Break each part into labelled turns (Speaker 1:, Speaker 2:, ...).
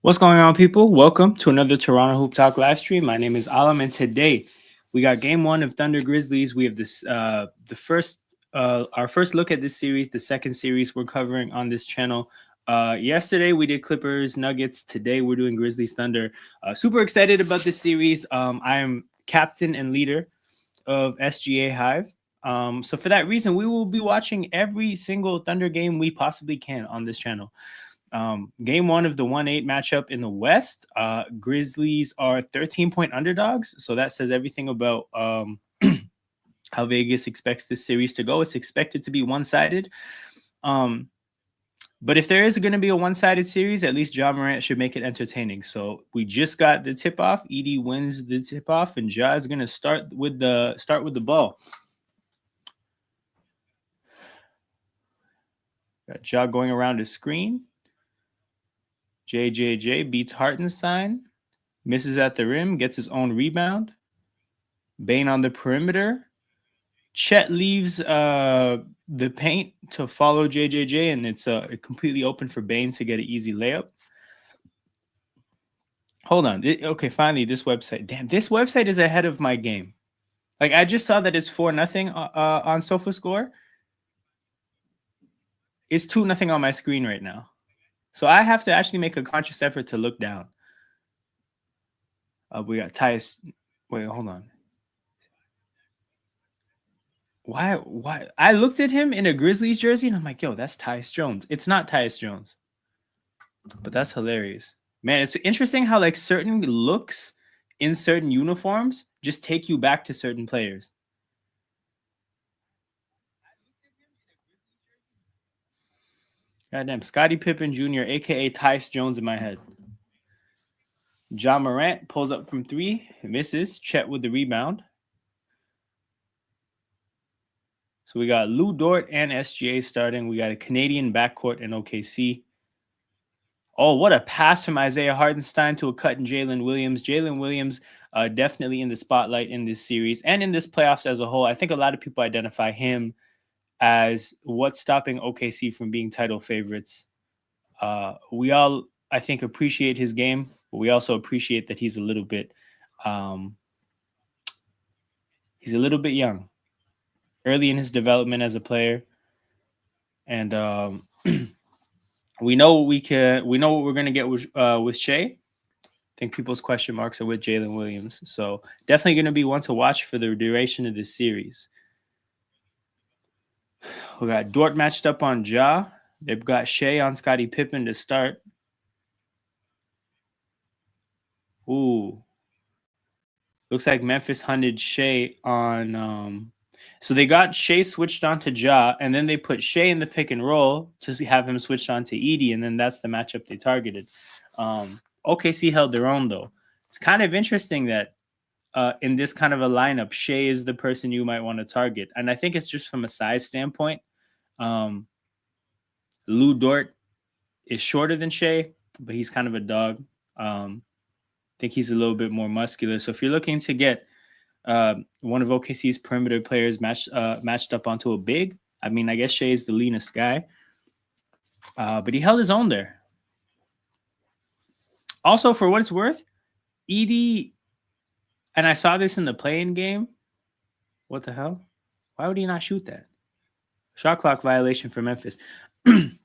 Speaker 1: What's going on, people? Welcome to another Toronto Hoop Talk live stream. My name is Alam, and today we got Game One of Thunder Grizzlies. We have our first look at this series, the second series we're covering on this channel. Yesterday we did Clippers Nuggets. Today we're doing Grizzlies Thunder. Super excited about this series. I am captain and leader of SGA Hive. So for that reason, we will be watching every single Thunder game we possibly can on this channel. Game one of the 1-8 matchup in the West. Grizzlies are 13-point underdogs, so that says everything about how Vegas expects this series to go. It's expected to be one-sided. But if there is going to be a one-sided series, at least Ja Morant should make it entertaining. So we just got the tip-off. Edie wins the tip-off, and Ja is going to start with the ball. Got Ja going around his screen. JJJ beats Hartenstein, misses at the rim, gets his own rebound. Bane on the perimeter. Chet leaves the paint to follow JJJ, and it's completely open for Bane to get an easy layup. Hold on. Okay, finally, this website. Damn, this website is ahead of my game. Like, I just saw that it's 4-0 on SofaScore. It's 2-0 on my screen right now. So I have to actually make a conscious effort to look down. We got Tyus. Wait, hold on. Why? I looked at him in a Grizzlies jersey and I'm like, yo, that's Tyus Jones. It's not Tyus Jones. But that's hilarious. Man, it's interesting how like certain looks in certain uniforms just take you back to certain players. Goddamn, Scottie Pippen Jr., a.k.a. Tyus Jones in my head. Ja Morant pulls up from three, misses. Chet with the rebound. So we got Lou Dort and SGA starting. We got a Canadian backcourt in OKC. Oh, what a pass from Isaiah Hartenstein to a cut in Jalen Williams. Jalen Williams definitely in the spotlight in this series and in this playoffs as a whole. I think a lot of people identify him as what's stopping OKC from being title favorites. We all, I think, appreciate his game, but we also appreciate that he's a little bit young, early in his development as a player, and we know what we're gonna get with Shai. I think people's question marks are with Jalen Williams, so definitely going to be one to watch for the duration of this series. We got Dort matched up on Ja. They've got Shai on Scottie Pippen to start. Ooh. Looks like Memphis hunted Shai on... So they got Shai switched on to Ja, and then they put Shai in the pick and roll to have him switched on to Edie, and then that's the matchup they targeted. OKC held their own, though. It's kind of interesting that in this kind of a lineup, Shai is the person you might want to target. And I think it's just from a size standpoint. Lou Dort is shorter than Shai, but he's kind of a dog. I think he's a little bit more muscular. So if you're looking to get one of OKC's perimeter players matched up onto a big, I mean, I guess Shai is the leanest guy. But he held his own there. Also, for what it's worth, Edie, and I saw this in the play-in game. What the hell? Why would he not shoot that? Shot clock violation for Memphis. Edie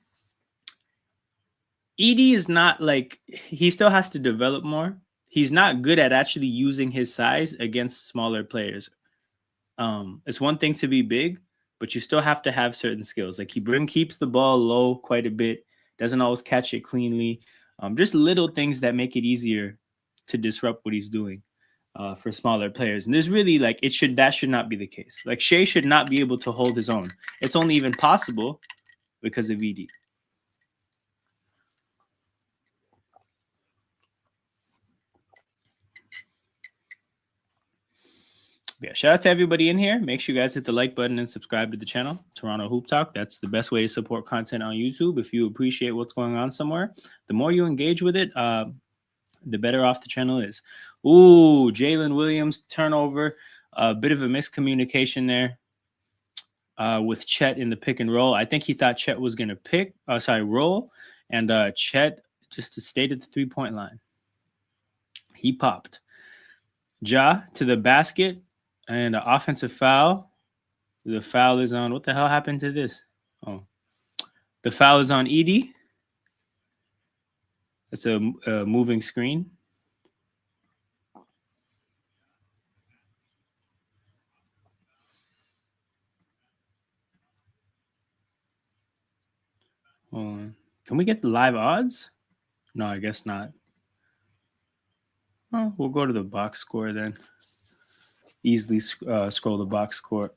Speaker 1: is not like, he still has to develop more. He's not good at actually using his size against smaller players. It's one thing to be big, but you still have to have certain skills. Like he keeps the ball low quite a bit, doesn't always catch it cleanly. Just little things that make it easier to disrupt what he's doing for smaller players. And there's really like that should not be the case. Like Shai should not be able to hold his own. It's only even possible because of Edie. Yeah, shout out to everybody in here. Make sure you guys hit the like button and subscribe to the channel, Toronto Hoop Talk. That's the best way to support content on YouTube. If you appreciate what's going on somewhere, the more you engage with it, the better off the channel is. Ooh, Jalen Williams turnover. A bit of a miscommunication there with Chet in the pick and roll. I think he thought Chet was going to roll. And Chet just stayed at the 3-point line. He popped. Ja to the basket and an offensive foul. The foul is on. What the hell happened to this? Oh, the foul is on Edie. That's a moving screen. Hold on. Can we get the live odds? No, I guess not. Oh, we'll go to the box score then. Easily scroll the box score.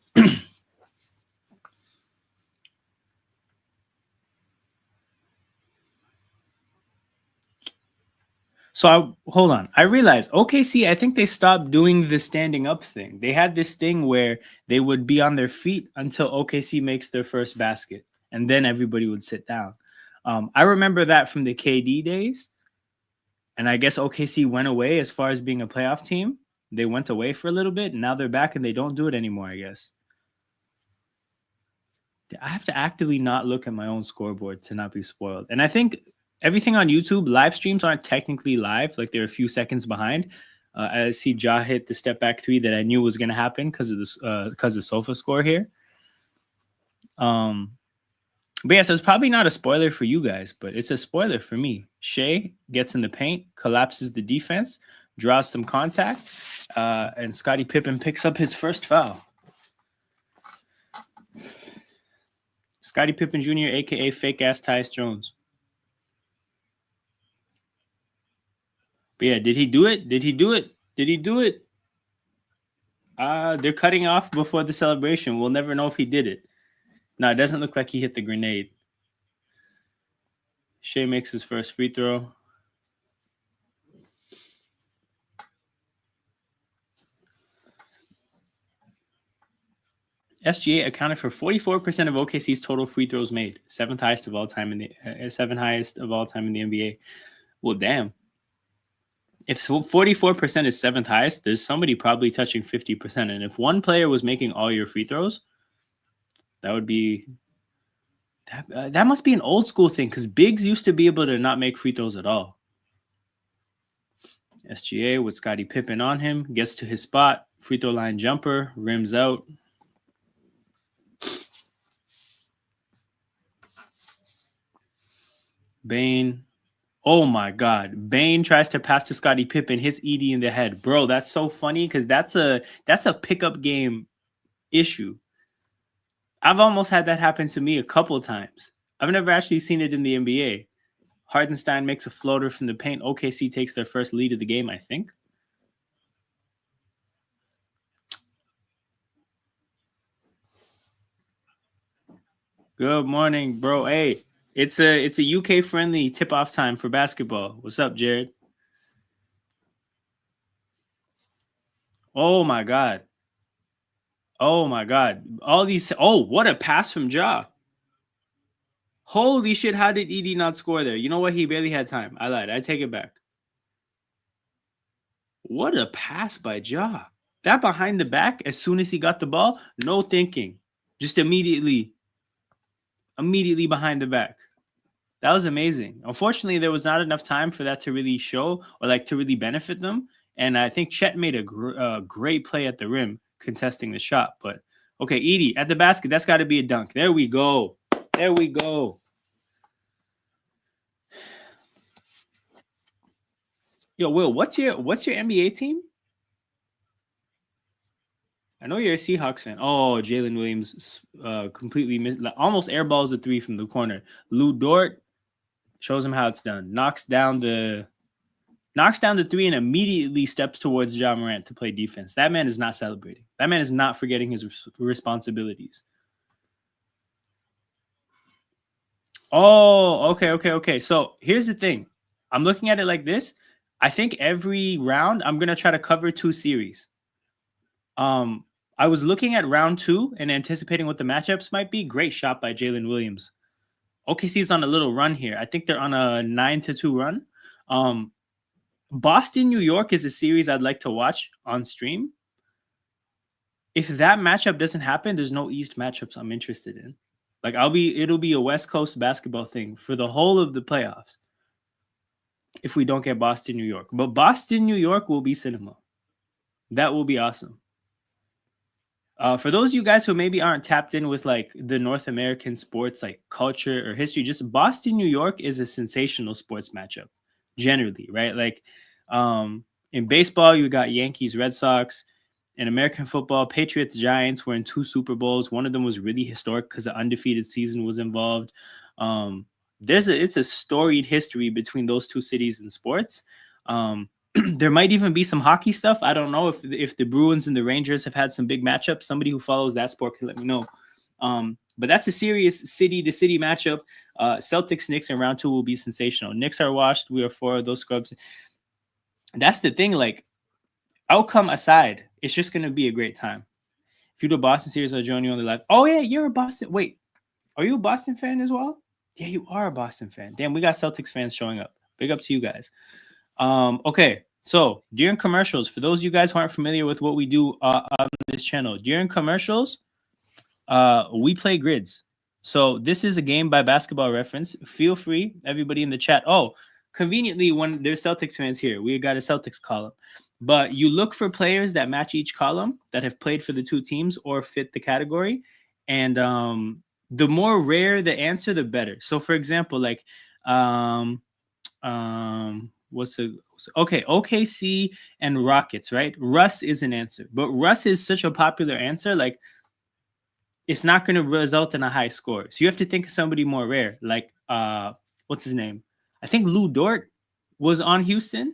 Speaker 1: So hold on. I realized OKC, I think they stopped doing the standing up thing. They had this thing where they would be on their feet until OKC makes their first basket, and then everybody would sit down. I remember that from the KD days, and I guess OKC went away as far as being a playoff team. They went away for a little bit, and now they're back, and they don't do it anymore, I guess. I have to actively not look at my own scoreboard to not be spoiled. And I think everything on YouTube, live streams aren't technically live. Like they're a few seconds behind. I see Ja hit the step back 3 that I knew was going to happen because of this, because of sofa score here. But yeah, so it's probably not a spoiler for you guys, but it's a spoiler for me. Shai gets in the paint, collapses the defense, draws some contact, and Scottie Pippen picks up his first foul. Scottie Pippen Jr., a.k.a. fake-ass Tyus Jones. But yeah, did he do it? Did he do it? Did he do it? They're cutting off before the celebration. We'll never know if he did it. No, it doesn't look like he hit the grenade. Shai makes his first free throw. SGA accounted for 44% of OKC's total free throws made, seventh highest of all time in the NBA. Well, damn. If 44% is seventh highest, there's somebody probably touching 50%. And if one player was making all your free throws, that would be that must be an old school thing because bigs used to be able to not make free throws at all. SGA with Scottie Pippen on him, gets to his spot, free throw line jumper, rims out. Bane. Oh my God. Bane tries to pass to Scottie Pippen, hits Edie in the head. Bro, that's so funny because that's a pickup game issue. I've almost had that happen to me a couple times. I've never actually seen it in the NBA. Hardenstein makes a floater from the paint. OKC takes their first lead of the game, I think. Good morning, bro. Hey, it's a UK friendly tip off time for basketball. What's up, Jared? Oh my God. Oh my God. All these. Oh, what a pass from Ja. Holy shit. How did Edie not score there? You know what? He barely had time. I lied. I take it back. What a pass by Ja. That behind the back, as soon as he got the ball, no thinking. Just immediately behind the back. That was amazing. Unfortunately, there was not enough time for that to really show or like to really benefit them. And I think Chet made a great play at the rim contesting the shot. But okay, Edie at the basket. That's got to be a dunk. There we go. There we go. Yo, Will, what's your NBA team? I know you're a Seahawks fan. Oh, Jalen Williams completely missed, almost airballs a 3 from the corner. Lou Dort shows him how it's done. Knocks down the 3 and immediately steps towards Ja Morant to play defense. That man is not celebrating. That man is not forgetting his responsibilities. Oh, okay. So here's the thing. I'm looking at it like this. I think every round I'm gonna try to cover 2 series. I was looking at round 2 and anticipating what the matchups might be. Great shot by Jalen Williams. OKC's on a little run here. I think they're on a 9-2 run. Boston, New York is a series I'd like to watch on stream. If that matchup doesn't happen, there's no East matchups I'm interested in. Like it'll be a West Coast basketball thing for the whole of the playoffs. if we don't get Boston, New York. But Boston, New York will be cinema. That will be awesome. For those of you guys who maybe aren't tapped in with like the North American sports like culture or history, just Boston, New York is a sensational sports matchup generally, right? Like in baseball, you got Yankees, Red Sox. In American football, Patriots, Giants were in 2 Super Bowls. One of them was really historic because the undefeated season was involved. It's a storied history between those 2 cities in sports. There might even be some hockey stuff. I don't know if the Bruins and the Rangers have had some big matchups. Somebody who follows that sport can let me know. But that's a serious city-to-city matchup. Celtics, Knicks in round 2 will be sensational. Knicks are washed. We are 4 of those scrubs. That's the thing. Like, outcome aside, it's just going to be a great time. If you do a Boston series, I'll join you on the live. Oh, yeah, you're a Boston. Wait, are you a Boston fan as well? Yeah, you are a Boston fan. Damn, we got Celtics fans showing up. Big up to you guys. Okay, so during commercials, for those of you guys who aren't familiar with what we do on this channel, during commercials, we play grids. So this is a game by Basketball Reference. Feel free, everybody in the chat. Oh, conveniently, when there's Celtics fans here, we got a Celtics column. But you look for players that match each column that have played for the 2 teams or fit the category. And the more rare the answer, the better. So for example, like OKC and Rockets, right? Russ is an answer, but Russ is such a popular answer, like it's not going to result in a high score. So you have to think of somebody more rare, like what's his name? I think Lou Dort was on Houston.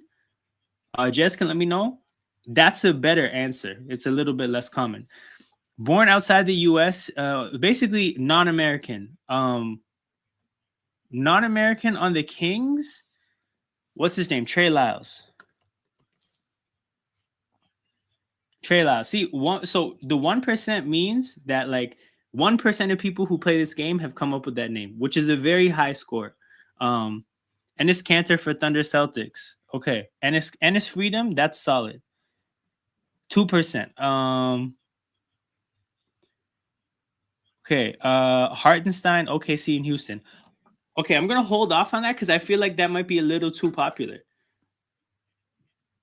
Speaker 1: Jess can let me know. That's a better answer. It's a little bit less common. Born outside the U.S., basically non-American. Non-American on the Kings. What's his name? Trey Lyles. Trey Lyles. See, so the 1% means that like 1% of people who play this game have come up with that name, which is a very high score. And it's Cantor for Thunder Celtics. Okay. And it's Freedom. That's solid. 2%. Okay. Hartenstein, OKC, and Houston. Okay, I'm gonna hold off on that because I feel like that might be a little too popular.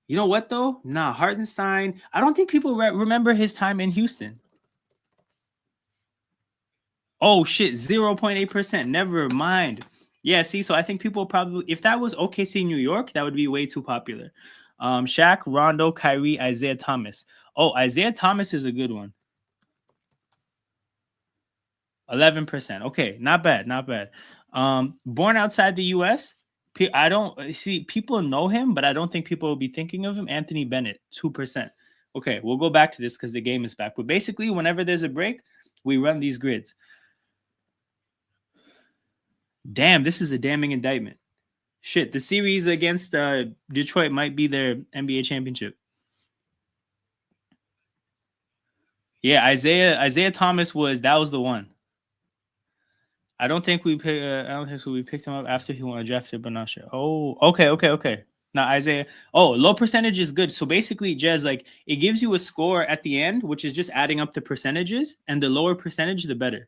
Speaker 1: You know what though? Nah, Hartenstein. I don't think people remember his time in Houston. Oh shit, 0.8%. Never mind. Yeah, see, so I think people probably, if that was OKC New York, that would be way too popular. Shaq, Rondo, Kyrie, Isaiah Thomas. Oh, Isaiah Thomas is a good one. 11%. Okay, not bad, not bad. Born outside the U.S., I don't see people know him, but I don't think people will be thinking of him. Anthony Bennett, 2%. Okay, we'll go back to this because the game is back. But basically, whenever there's a break, we run these grids. Damn, this is a damning indictment. Shit, the series against Detroit might be their NBA championship. Yeah, Isaiah Thomas was the one. I don't think we picked. I don't think so. We picked him up after he went drafted, but not sure. Oh, okay. Now Isaiah. Oh, low percentage is good. So basically, Jez, like it gives you a score at the end, which is just adding up the percentages, and the lower percentage, the better.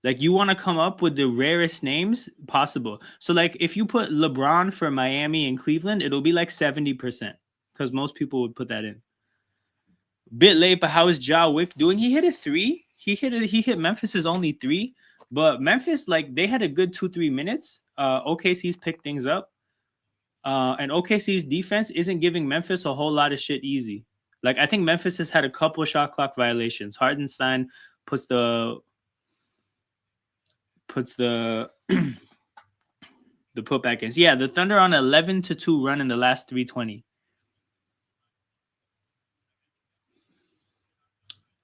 Speaker 1: Like you want to come up with the rarest names possible. So like if you put LeBron for Miami and Cleveland, it'll be like 70% because most people would put that in. Bit late, but how is Ja Wick doing? He hit a 3. He hit Memphis's only 3, but Memphis, like they had a good 2-3 minutes. OKC's picked things up, and OKC's defense isn't giving Memphis a whole lot of shit easy. Like I think Memphis has had a couple of shot clock violations. Hartenstein puts the the putback in. Yeah, the Thunder on 11-2 run in the last 320.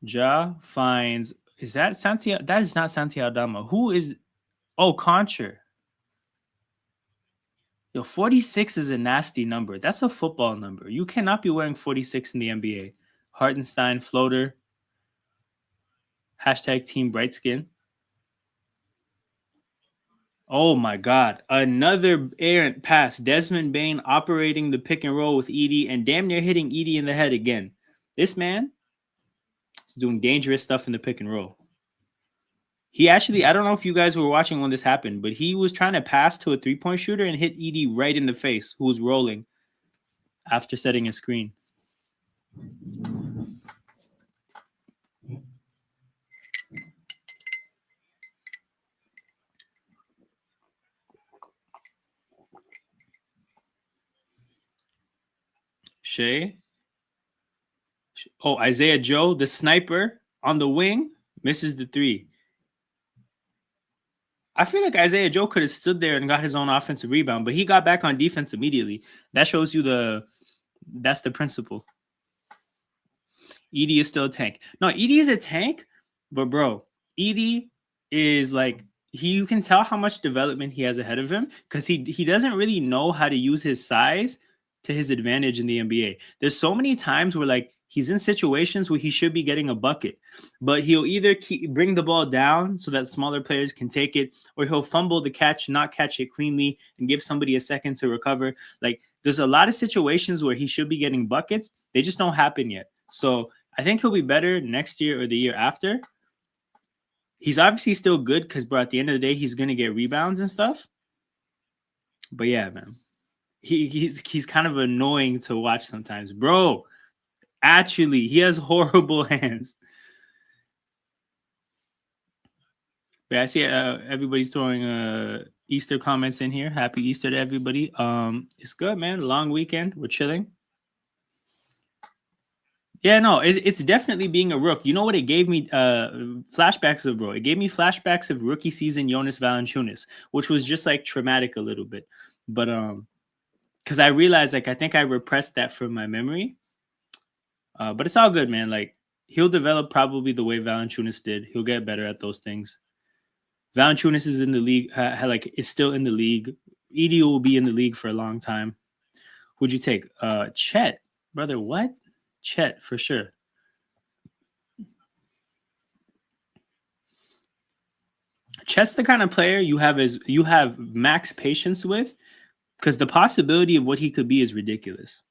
Speaker 1: Ja finds, is that Santiago? That is not Santiago Dama. Who is, oh, Concher. Yo, 46 is a nasty number. That's a football number. You cannot be wearing 46 in the NBA. Hartenstein, floater. Hashtag team bright skin. Oh my God. Another errant pass. Desmond Bain operating the pick and roll with Edie and damn near hitting Edie in the head again. This man is doing dangerous stuff in the pick and roll. He actually, I don't know if you guys were watching when this happened, but he was trying to pass to a 3-point shooter and hit Edie right in the face, who was rolling after setting a screen. Shai. Oh, Isaiah Joe, the sniper on the wing, misses the three. I feel like Isaiah Joe could have stood there and got his own offensive rebound, but he got back on defense immediately. That shows you that's the principle. Edie is still a tank. No, Edie is a tank, but bro, Edie is like you can tell how much development he has ahead of him because he doesn't really know how to use his size to his advantage in the NBA. There's so many times where like he's in situations where he should be getting a bucket, but he'll either bring the ball down so that smaller players can take it, or he'll fumble the catch, not catch it cleanly, and give somebody a second to recover. Like there's a lot of situations where he should be getting buckets. They just don't happen yet. So I think he'll be better next year or the year after. He's obviously still good because, bro, at the end of the day, he's gonna get rebounds and stuff. But yeah, man, he's kind of annoying to watch sometimes, bro. Actually, he has horrible hands. But I see everybody's throwing Easter comments in here. Happy Easter to everybody. It's good, man. Long weekend. We're chilling. Yeah, no, it's definitely being a rook. You know what it gave me? Flashbacks of, bro. It gave me flashbacks of rookie season Jonas Valanciunas, which was just like traumatic a little bit. But because I realized like I think I repressed that from my memory. But it's all good, man. Like he'll develop probably the way Valanciunas did. He'll get better at those things. Valanciunas is in the league, is still in the league. Edie will be in the league for a long time. Who'd you take? Chet, brother. What? Chet for sure. Chet's the kind of player you have max patience with, because the possibility of what he could be is ridiculous.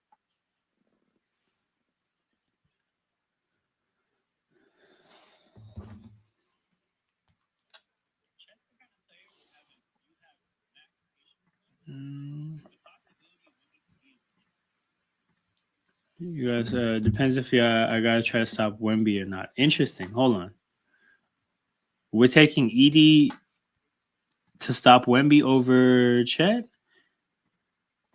Speaker 1: You guys, depends if I gotta try to stop Wemby or not. Interesting. Hold on. We're taking Edie to stop Wemby over Chet.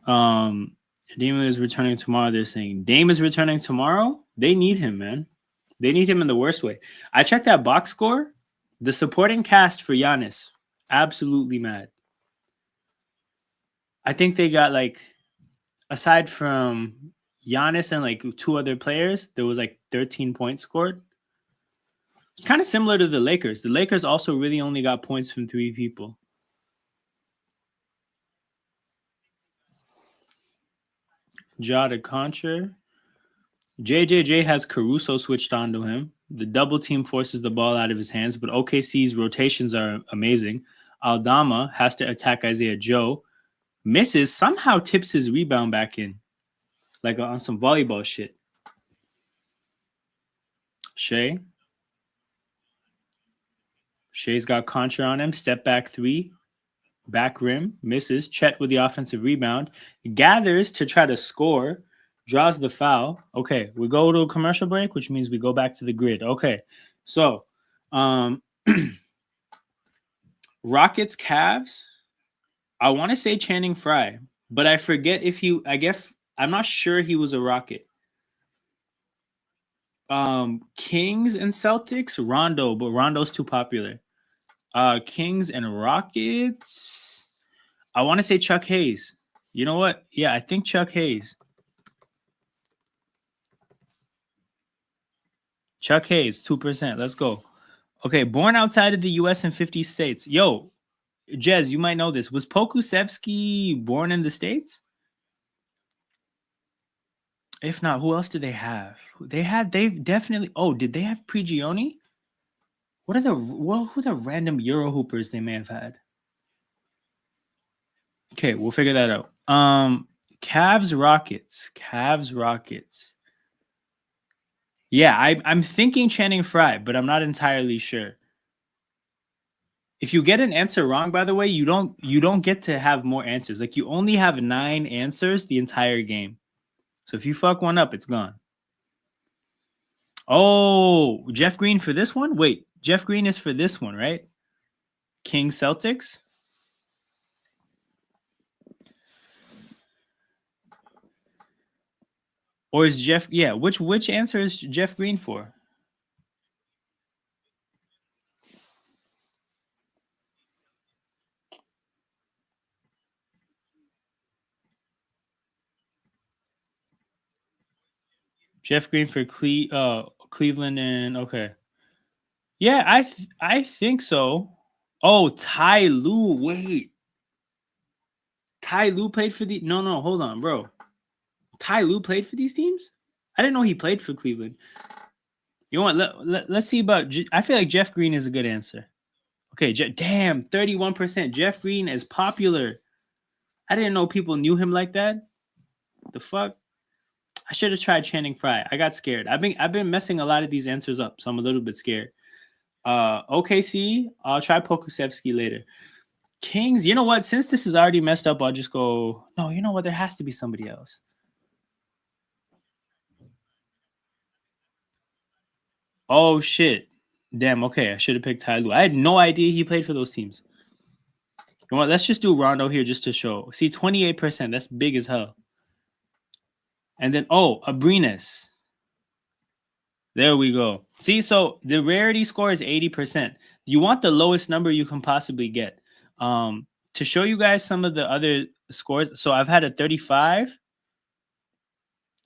Speaker 1: Dame is returning tomorrow. They're saying Dame is returning tomorrow. They need him, man. They need him in the worst way. I checked that box score. The supporting cast for Giannis, absolutely mad. I think they got like, aside from Giannis and like 2 other players, there was like 13 points scored. It's kind of similar to the Lakers. The Lakers also really only got points from 3 people. Ja to Contra. JJJ has Caruso switched onto him. The double team forces the ball out of his hands, but OKC's rotations are amazing. Aldama has to attack Isaiah Joe. Misses, somehow tips his rebound back in. Like on some volleyball shit. Shai. Shai's got Contra on him. Step back 3. Back rim. Misses. Chet with the offensive rebound. Gathers to try to score. Draws the foul. Okay, we go to a commercial break, which means we go back to the grid. Okay, so Rockets, Cavs. I want to say Channing Frye, but I forget if I'm not sure he was a Rocket. Kings and Celtics, Rondo, but Rondo's too popular. Kings and Rockets. I want to say Chuck Hayes. You know what? Yeah, I think Chuck Hayes. Chuck Hayes, 2%. Let's go. Okay, born outside of the U.S. in 50 states. Yo, Jez, you might know this. Was Pokusevski born in the States? If not, who else did they have? They definitely. Oh, did they have Prigioni? Who the random Euro hoopers they may have had? Okay, we'll figure that out. Cavs Rockets. Yeah, I'm thinking Channing Frye, but I'm not entirely sure. If you get an answer wrong, by the way, you don't get to have more answers. Like you only have 9 answers the entire game. So if you fuck one up, it's gone. Oh, Jeff Green for this one? Wait, Jeff Green is for this one, right? King Celtics? Or is Jeff which answer is Jeff Green for? Jeff Green for Cleveland and okay. Yeah, I think so. Oh, Ty Lue. Wait. Ty Lue played for the No, hold on, bro. Ty Lue played for these teams? I didn't know he played for Cleveland. You know what? Let's see about I feel like Jeff Green is a good answer. Okay, damn, 31%. Jeff Green is popular. I didn't know people knew him like that. The fuck? I should have tried Channing Frye. I got scared. I've been messing a lot of these answers up, so I'm a little bit scared. OKC, I'll try Pokusevsky later. Kings, you know what? Since this is already messed up, I'll just go. No, you know what? There has to be somebody else. Oh shit! Damn. Okay, I should have picked Ty Lue. I had no idea he played for those teams. You know what? Let's just do Rondo here just to show. See, 28%. That's big as hell. And then Abrines. There we go. See, so the rarity score is 80%. You want the lowest number you can possibly get. To show you guys some of the other scores. So I've had a 35.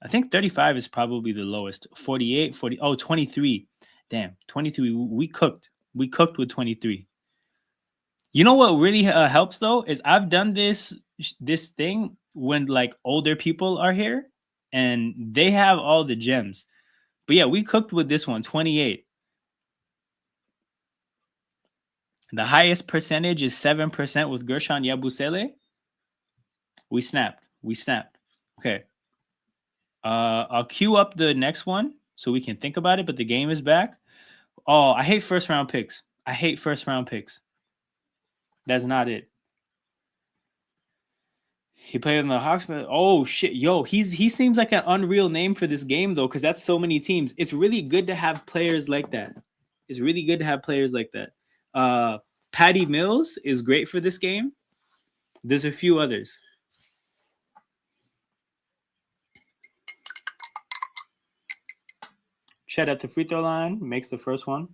Speaker 1: I think 35 is probably the lowest. 48, 40. Oh, 23. Damn, 23. We cooked. We cooked with 23. You know what really helps though is I've done this thing when like older people are here and they have all the gems. But yeah, we cooked with this one, 28. The highest percentage is 7% with Gershon Yabusele. We snapped. Okay. I'll queue up the next one so we can think about it, but the game is back. Oh, I hate first round picks. That's not it. He played in the Hawks, but oh shit, yo, he seems like an unreal name for this game though, because that's so many teams. It's really good to have players like that. Patty Mills is great for this game. There's a few others. Chet at the free throw line makes the first one.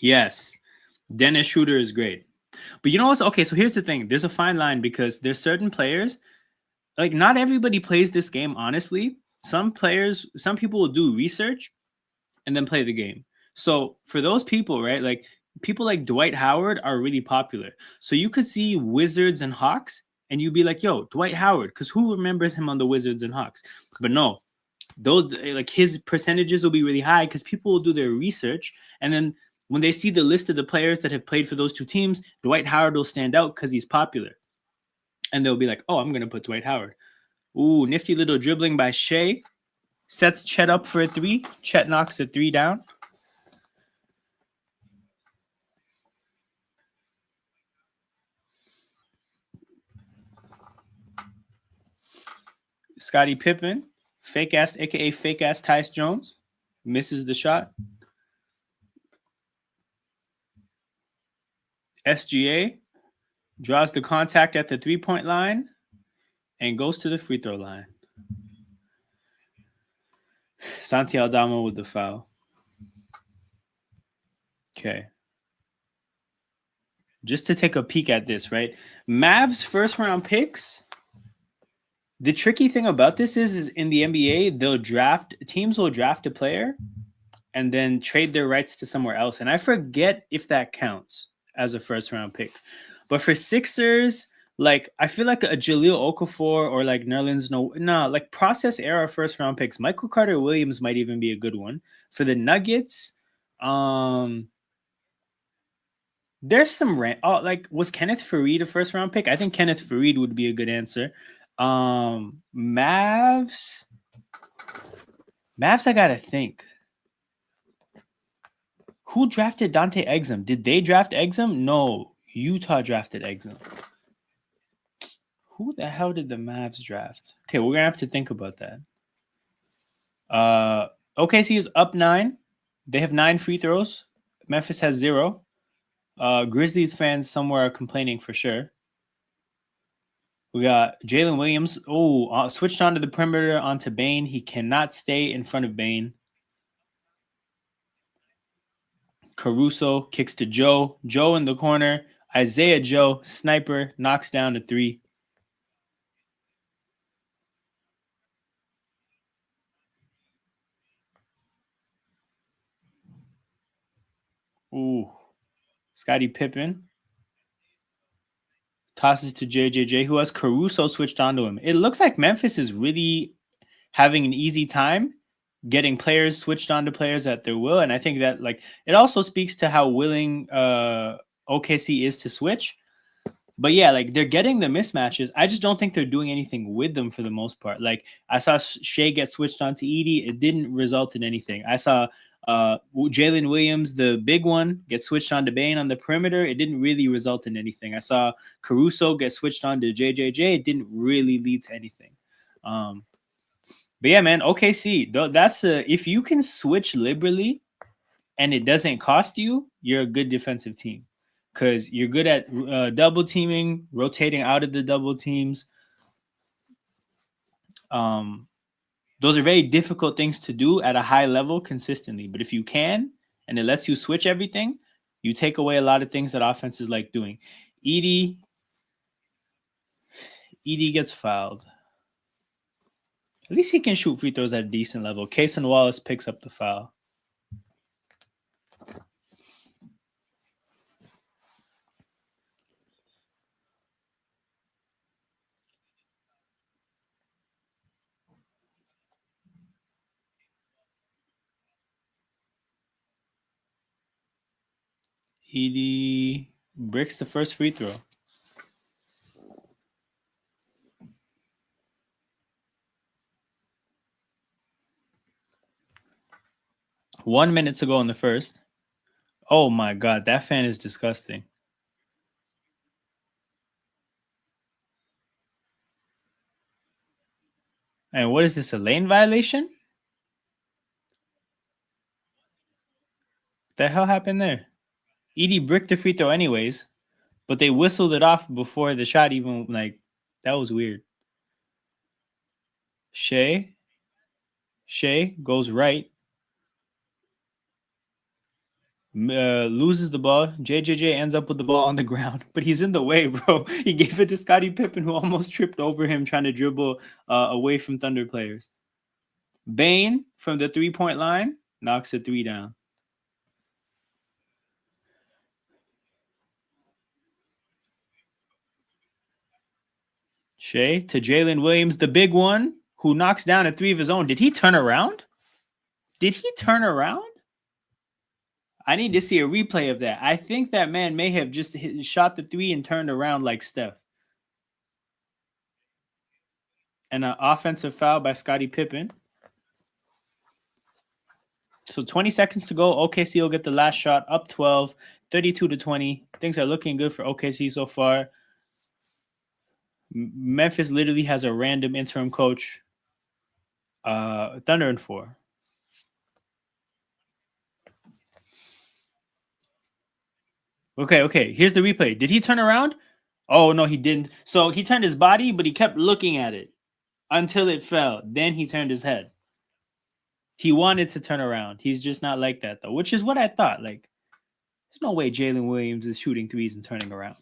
Speaker 1: Yes. Dennis Schroeder is great. But you know what's okay? So here's the thing. There's a fine line because there's certain players, like not everybody plays this game, honestly. Some people will do research and then play the game. So for those people, right, like people like Dwight Howard are really popular. So you could see Wizards and Hawks and you'd be like, yo, Dwight Howard, because who remembers him on the Wizards and Hawks? But no, those like his percentages will be really high because people will do their research. And then when they see the list of the players that have played for those two teams, Dwight Howard will stand out because he's popular. And they'll be like, oh, I'm going to put Dwight Howard. Ooh, nifty little dribbling by Shai. Sets Chet up for a 3. Chet knocks a 3 down. Scottie Pippen, fake ass, aka fake ass Tyus Jones, misses the shot. SGA draws the contact at the 3-point line and goes to the free throw line. Santi Aldama with the foul. Okay. Just to take a peek at this, right? Mavs first round picks. The tricky thing about this is in the NBA, teams will draft a player and then trade their rights to somewhere else. And I forget if that counts as a first round pick. But for Sixers, like I feel like a Jahlil Okafor or like Nerlens, like process era first round picks. Michael Carter Williams might even be a good one. For the Nuggets, there's some like was Kenneth Faried a first round pick? I think Kenneth Faried would be a good answer. Mavs. I gotta think. Who drafted Dante Exum? Did they draft Exum? No, Utah drafted Exum. Who the hell did the Mavs draft? Okay, we're gonna have to think about that. OKC is up 9. They have 9 free throws. Memphis has 0. Grizzlies fans somewhere are complaining for sure. We got Jalen Williams. Oh, switched onto the perimeter onto Bane. He cannot stay in front of Bane. Caruso kicks to Joe. Joe in the corner. Isaiah Joe, sniper, knocks down a 3. Ooh. Scottie Pippen tosses to JJJ, who has Caruso switched onto him. It looks like Memphis is really having an easy time getting players switched onto players at their will. And I think that like it also speaks to how willing OKC is to switch. But yeah, like they're getting the mismatches. I just don't think they're doing anything with them for the most part. Like I saw Shai get switched onto Edie. It didn't result in anything. I saw Jalen Williams, the big one, get switched onto Bane on the perimeter. It didn't really result in anything. I saw Caruso get switched onto JJJ. It didn't really lead to anything. But yeah, man, OKC, that's if you can switch liberally and it doesn't cost you, you're a good defensive team because you're good at double teaming, rotating out of the double teams. Those are very difficult things to do at a high level consistently. But if you can, and it lets you switch everything, you take away a lot of things that offenses like doing. Edie gets fouled. At least he can shoot free throws at a decent level. Cason Wallace picks up the foul. Edie breaks the first free throw. One minute to go in the first. Oh my God, that fan is disgusting. And what is this, a lane violation? What the hell happened there? Edie bricked the free throw anyways, but they whistled it off before the shot even, like, that was weird. Shai goes right. Loses the ball. JJJ ends up with the ball on the ground, but he's in the way, bro. He gave it to Scottie Pippen, who almost tripped over him trying to dribble away from Thunder players. Bane from the 3-point line knocks a 3 down. Shai to Jalen Williams, the big one, who knocks down a 3 of his own. Did he turn around? I need to see a replay of that. I think that man may have just shot the 3 and turned around like Steph. And an offensive foul by Scottie Pippen. So 20 seconds to go. OKC will get the last shot, up 12, 32-20. Things are looking good for OKC so far. Memphis literally has a random interim coach. Thunder in 4. Okay. Here's the replay. Did he turn around? Oh, no, he didn't. So he turned his body, but he kept looking at it until it fell. Then he turned his head. He wanted to turn around. He's just not like that, though, which is what I thought. Like, there's no way Jalen Williams is shooting threes and turning around.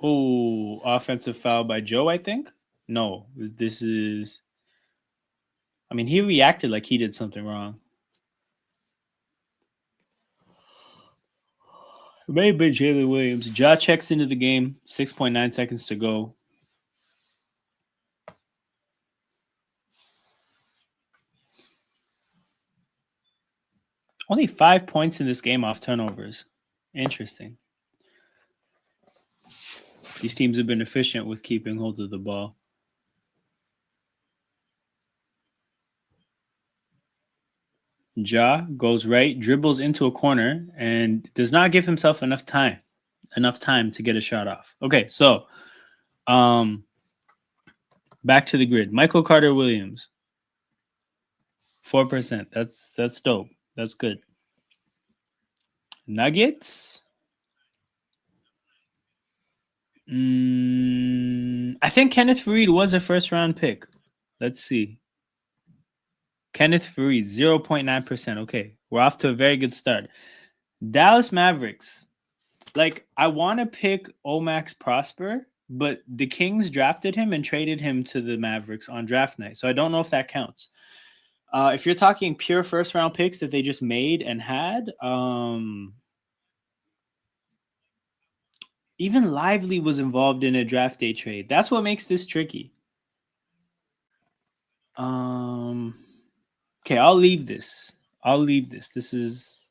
Speaker 1: Oh, offensive foul by Joe, I think. No, this is. I mean, he reacted like he did something wrong. It may have been Jalen Williams. Ja checks into the game. 6.9 seconds to go. Only 5 points in this game off turnovers. Interesting. These teams have been efficient with keeping hold of the ball. Ja goes right, dribbles into a corner, and does not give himself enough time to get a shot off. Okay, so back to the grid. Michael Carter Williams, 4%. That's dope. That's good. Nuggets. I think Kenneth Faried was a first round pick. Let's see. Kenneth Faried, 0.9%. Okay, we're off to a very good start. Dallas Mavericks. Like, I want to pick Omax Prosper, but the Kings drafted him and traded him to the Mavericks on draft night. So I don't know if that counts. If you're talking pure first round picks that they just made and had, even Lively was involved in a draft day trade. That's what makes this tricky. Okay, I'll leave this. This is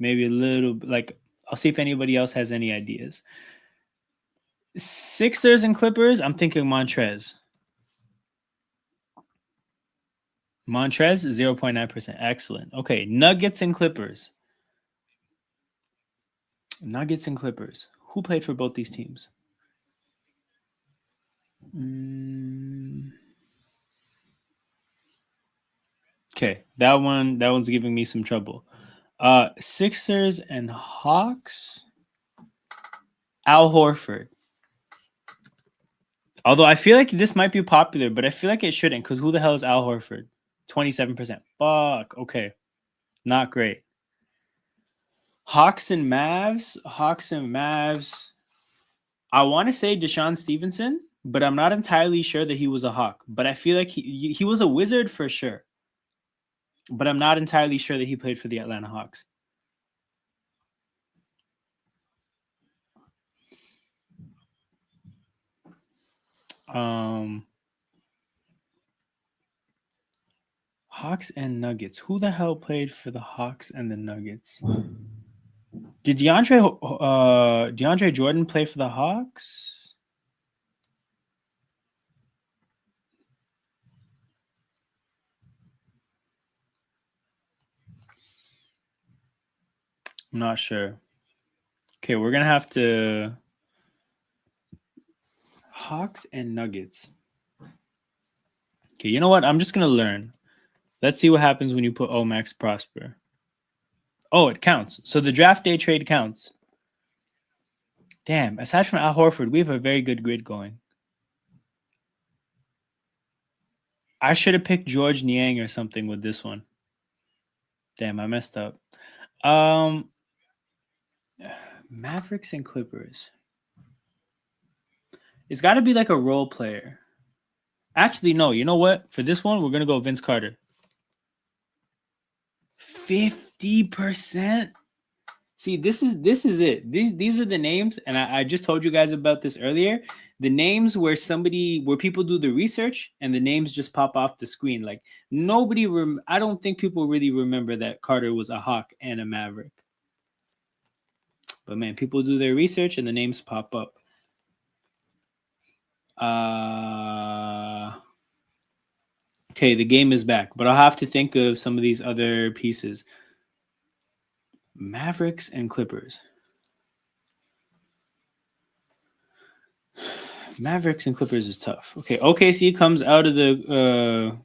Speaker 1: maybe a little like, I'll see if anybody else has any ideas. Sixers and Clippers, I'm thinking Montrez. Montrez, 0.9%. Excellent. Okay, Nuggets and Clippers. Who played for both these teams? Okay, that one's giving me some trouble. Sixers and Hawks. Al Horford. Although I feel like this might be popular, but I feel like it shouldn't, because who the hell is Al Horford? 27%. Fuck. Okay. Not great. Hawks and Mavs. I want to say Deshaun Stevenson, but I'm not entirely sure that he was a Hawk. But I feel like he was a Wizard for sure. But I'm not entirely sure that he played for the Atlanta Hawks. Hawks and Nuggets. Who the hell played for the Hawks and the Nuggets? Did DeAndre Jordan play for the Hawks? I'm not sure. Okay, we're gonna have to Hawks and Nuggets. Okay, you know what? I'm just gonna learn. Let's see what happens when you put Omax Prosper. Oh, it counts. So the draft day trade counts. Damn, aside from Al Horford, we have a very good grid going. I should have picked George Niang or something with this one. Damn, I messed up. Mavericks and Clippers. It's got to be like a role player. Actually, no. You know what? For this one, we're gonna go Vince Carter. 50%. See, this is it. These are the names, and I just told you guys about this earlier. The names where people do the research and the names just pop off the screen. Like I don't think people really remember that Carter was a Hawk and a Maverick. But man, people do their research and the names pop up. Okay, the game is back, but I'll have to think of some of these other pieces. Mavericks and Clippers. Mavericks and Clippers is tough. Okay, OKC comes out of the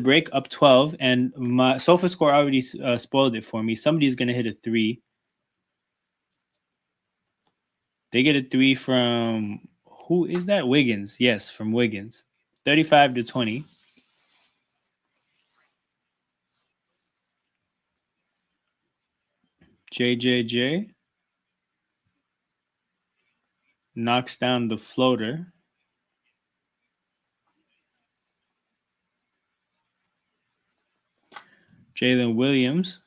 Speaker 1: break up 12, and my Sofa score already spoiled it for me. Somebody's gonna hit a 3. They get a 3 from who is that? Wiggins. Yes, from Wiggins. 35-20. JJJ knocks down the floater. Jalen Williams,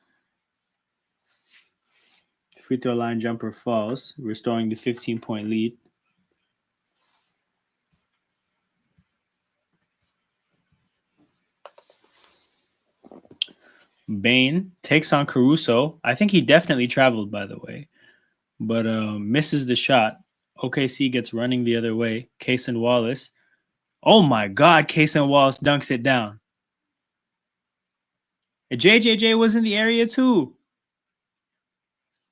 Speaker 1: free throw line jumper falls, restoring the 15-point lead. Bane takes on Caruso. I think he definitely traveled, by the way, but misses the shot. OKC gets running the other way. Case and Wallace. Oh my God, Case and Wallace dunks it down. And JJJ was in the area too.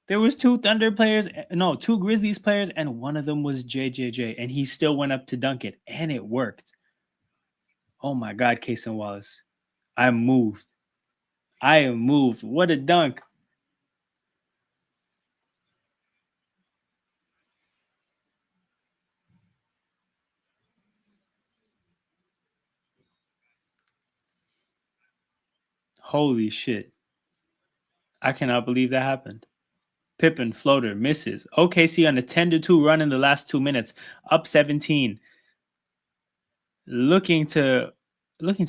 Speaker 1: There was two Thunder players, no, two Grizzlies players, and one of them was JJJ, and he still went up to dunk it, and it worked. Oh my God, Case and Wallace. I'm moved. I am moved. What a dunk. Holy shit. I cannot believe that happened. Pippen floater misses. OKC on a 10-2 run in the last 2 minutes, up 17. Looking to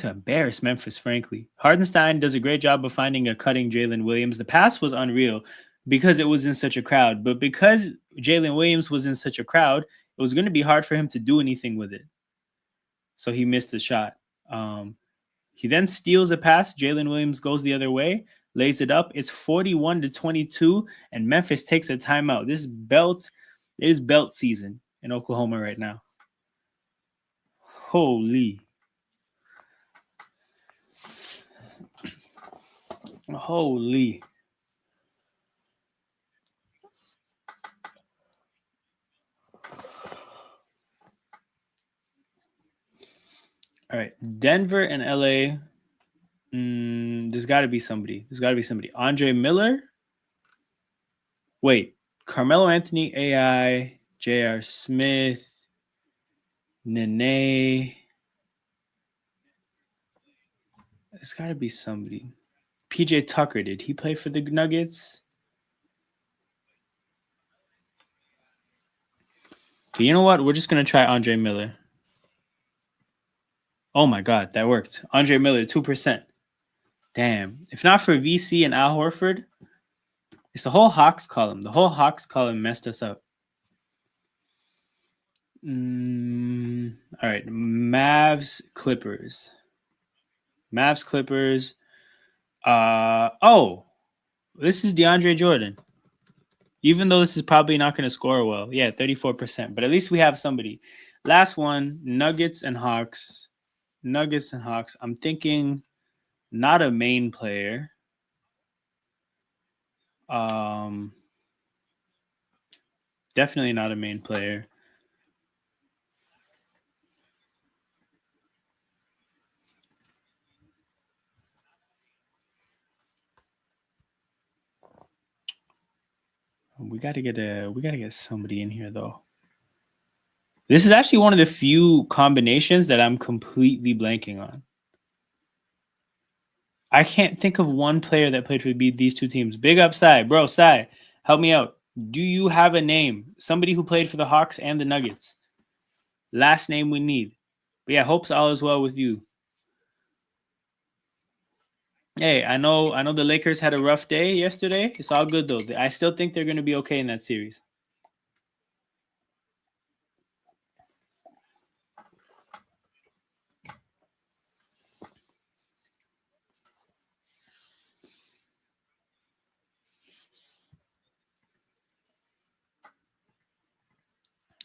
Speaker 1: embarrass Memphis, frankly. Hardenstein does a great job of finding a cutting Jalen Williams. The pass was unreal because it was in such a crowd, but because Jalen Williams was in such a crowd, it was going to be hard for him to do anything with it. So he missed the shot. He then steals a pass. Jalen Williams goes the other way, lays it up. It's 41-22, and Memphis takes a timeout. This is belt season in Oklahoma right now. Holy. Holy. All right. Denver and LA. There's got to be somebody. Andre Miller. Wait. Carmelo Anthony, AI, J.R. Smith, Nene. There's got to be somebody. PJ Tucker, did he play for the Nuggets? Okay, you know what? We're just going to try Andre Miller. Oh my God, that worked. Andre Miller, 2%. Damn. If not for VC and Al Horford, it's the whole Hawks column. The whole Hawks column messed us up. All right. Mavs Clippers. This is DeAndre Jordan. Even though this is probably not going to score well. Yeah, 34%. But at least we have somebody. Last one, Nuggets and Hawks. I'm thinking not a main player. Definitely not a main player. We gotta get somebody in here though. This is actually one of the few combinations that I'm completely blanking on. I can't think of one player that played for these two teams. Big up, Sai. Bro, Sai, help me out. Do you have a name? Somebody who played for the Hawks and the Nuggets. Last name we need. But yeah, hopes all is well with you. Hey, I know the Lakers had a rough day yesterday. It's all good though. I still think they're going to be okay in that series.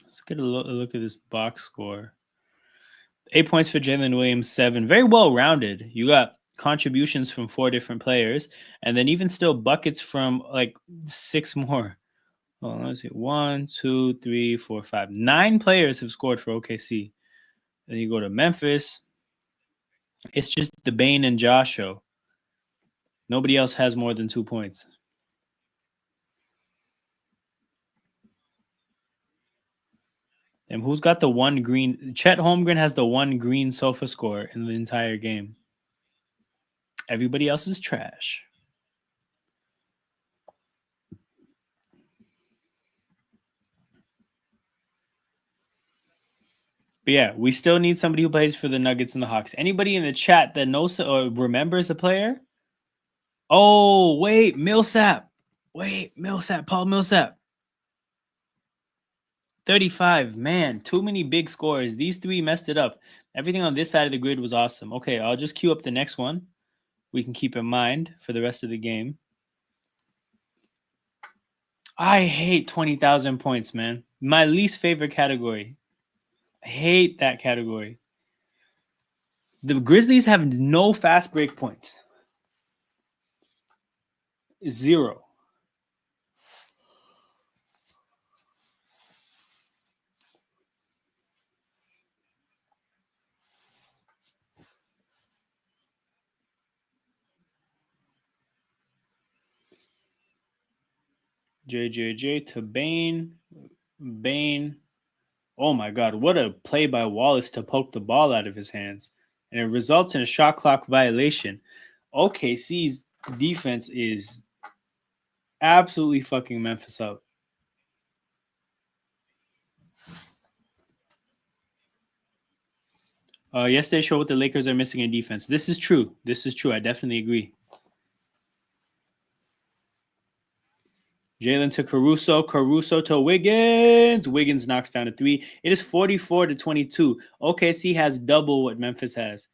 Speaker 1: Let's get a look at this box score. 8 points for Jalen Williams, 7. Very well rounded. You got contributions from 4 different players, and then even still buckets from like 6 more. Well, let's see. 1, 2, 3, 4, 5. 9 players have scored for OKC. Then you go to Memphis. It's just the Bane and Josh show. Nobody else has more than 2 points. And who's got the one green? Chet Holmgren has the one green sofa score in the entire game. Everybody else is trash. But yeah, we still need somebody who plays for the Nuggets and the Hawks. Anybody in the chat that knows or remembers a player? Oh, wait, Millsap. Paul Millsap. 35. Man, too many big scores. These 3 messed it up. Everything on this side of the grid was awesome. Okay, I'll just queue up the next one. we can keep in mind for the rest of the game. I hate 20,000 points, man. My least favorite category. I hate that category. The Grizzlies have no fast break points. 0. JJJ to Bane. Bane. Oh my God, what a play by Wallace to poke the ball out of his hands. And it results in a shot clock violation. OKC's defense is absolutely fucking Memphis up. Yesterday showed what the Lakers are missing in defense. This is true. I definitely agree. Jalen to Caruso. Caruso to Wiggins. Wiggins knocks down a 3. It is 44-22. OKC has double what Memphis has.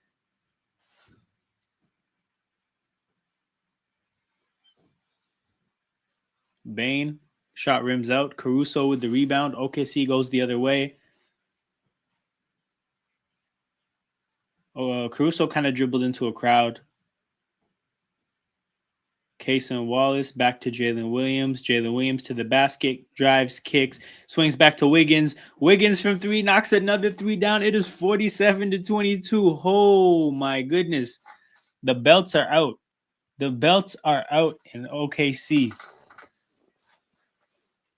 Speaker 1: Bane. Shot rims out. Caruso with the rebound. OKC goes the other way. Caruso kind of dribbled into a crowd. Kaysen Wallace back to Jalen Williams. Jalen Williams to the basket, drives, kicks, swings back to Wiggins. Wiggins from 3 knocks another 3 down. It is 47-22. Oh my goodness. The belts are out. The belts are out in OKC.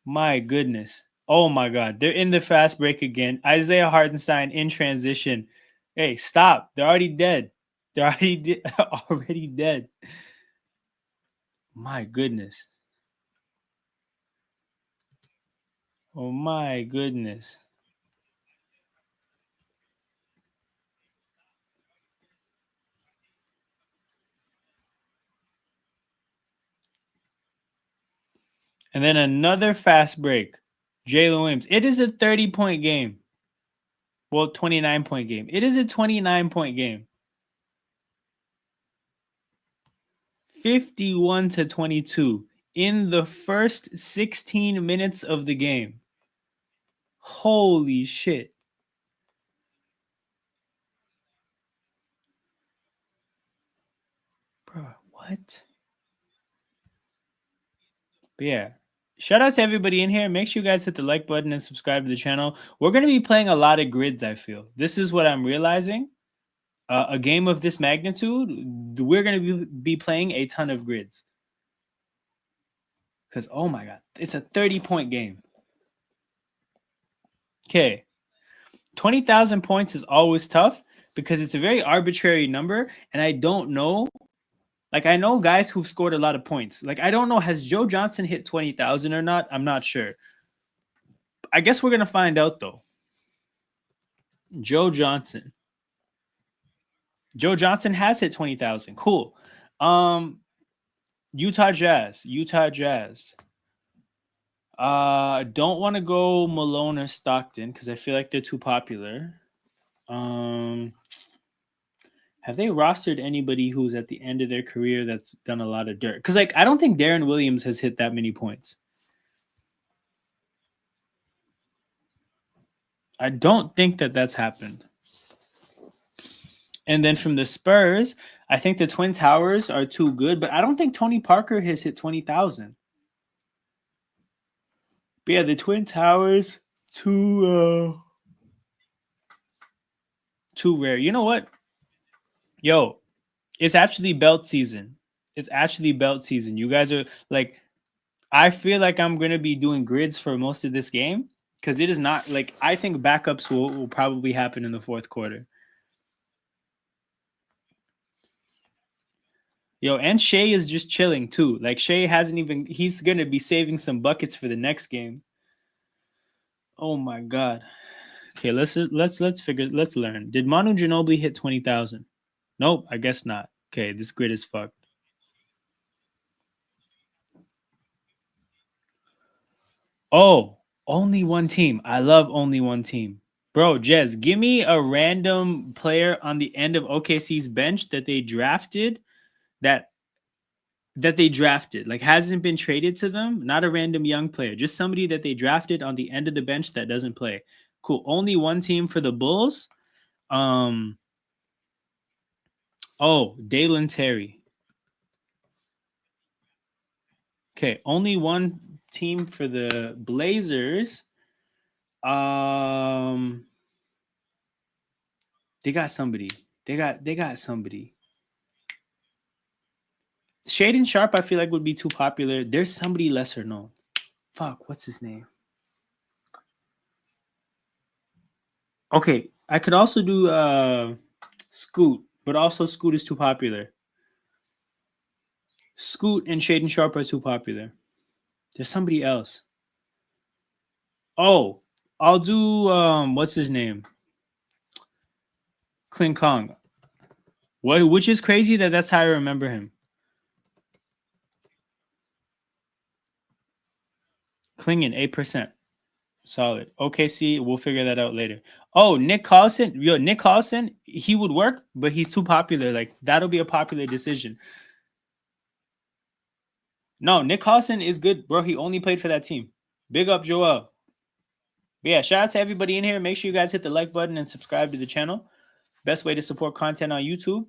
Speaker 1: My goodness. Oh my God. They're in the fast break again. Isaiah Hartenstein in transition. Hey, stop. They're already dead. They're already dead. My goodness. Oh my goodness. And then another fast break. Jalen Williams. It is a 30-point game. Well, 29-point game. It is a 29-point game. 51-22 in the first 16 minutes of the game. Holy shit. Bro, what? But yeah. Shout out to everybody in here. Make sure you guys hit the like button and subscribe to the channel. We're going to be playing a lot of grids, I feel. This is what I'm realizing. A game of this magnitude, we're going to be playing a ton of grids. Because, oh my God, it's a 30-point game. Okay. 20,000 points is always tough because it's a very arbitrary number. And I don't know. Like, I know guys who've scored a lot of points. Like, I don't know, has Joe Johnson hit 20,000 or not? I'm not sure. I guess we're going to find out, though. Joe Johnson. Joe Johnson has hit 20,000. Cool. Utah Jazz. Don't want to go Malone or Stockton because I feel like they're too popular. Have they rostered anybody who's at the end of their career that's done a lot of dirt? Because, like, I don't think Darren Williams has hit that many points. I don't think that's happened. And then from the Spurs, I think the Twin Towers are too good, but I don't think Tony Parker has hit 20,000. But yeah, the Twin Towers, too rare. You know what? Yo, it's actually belt season. You guys are like, I feel like I'm going to be doing grids for most of this game because it is not like, I think backups will probably happen in the fourth quarter. Yo, and Shai is just chilling too. Like, Shai he's going to be saving some buckets for the next game. Oh my God. Okay, let's learn. Did Manu Ginobili hit 20,000? Nope, I guess not. Okay, this grid is fucked. Oh, only one team. I love only one team. Bro, Jez, give me a random player on the end of OKC's bench that they drafted that they drafted, like hasn't been traded to them, not a random young player, just somebody that they drafted on the end of the bench that doesn't play. Cool. Only one team for the Bulls. Dalen Terry. Okay, only one team for the Blazers. They got somebody. They got somebody. Shaden Sharp, I feel like would be too popular. There's somebody lesser known. Fuck, what's his name? Okay, I could also do Scoot, but also Scoot is too popular. Scoot and Shaden Sharp are too popular. There's somebody else. Oh, I'll do what's his name? Kling Kong. What? Which is crazy that's how I remember him. Klingen, 8%. Solid. OKC, we'll figure that out later. Oh, Nick Collison. Nick Collison, he would work, but he's too popular. Like, that'll be a popular decision. No, Nick Collison is good, bro. He only played for that team. Big up, Joel. But yeah, shout out to everybody in here. Make sure you guys hit the like button and subscribe to the channel. Best way to support content on YouTube.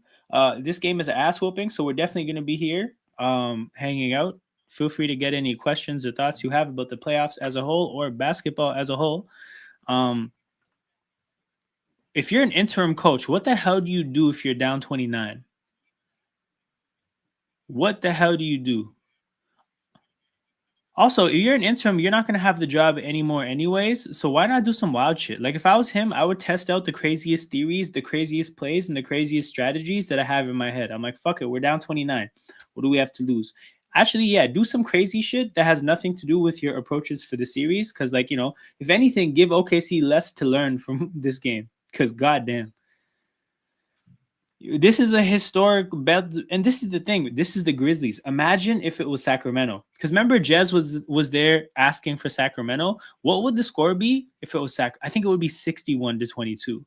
Speaker 1: This game is an ass whooping, so we're definitely going to be here hanging out. Feel free to get any questions or thoughts you have about the playoffs as a whole or basketball as a whole. If you're an interim coach, what the hell do you do if you're down 29? What the hell do you do? Also, if you're an interim, you're not going to have the job anymore anyways, so why not do some wild shit? Like, if I was him, I would test out the craziest theories, the craziest plays, and the craziest strategies that I have in my head. I'm like, fuck it, we're down 29. What do we have to lose? Actually, yeah, do some crazy shit that has nothing to do with your approaches for the series, because, like, if anything, give OKC less to learn from this game, because goddamn. This is a historic bet, and this is the thing. This is the Grizzlies. Imagine if it was Sacramento, because remember Jez was there asking for Sacramento. What would the score be if it was I think it would be 61-22.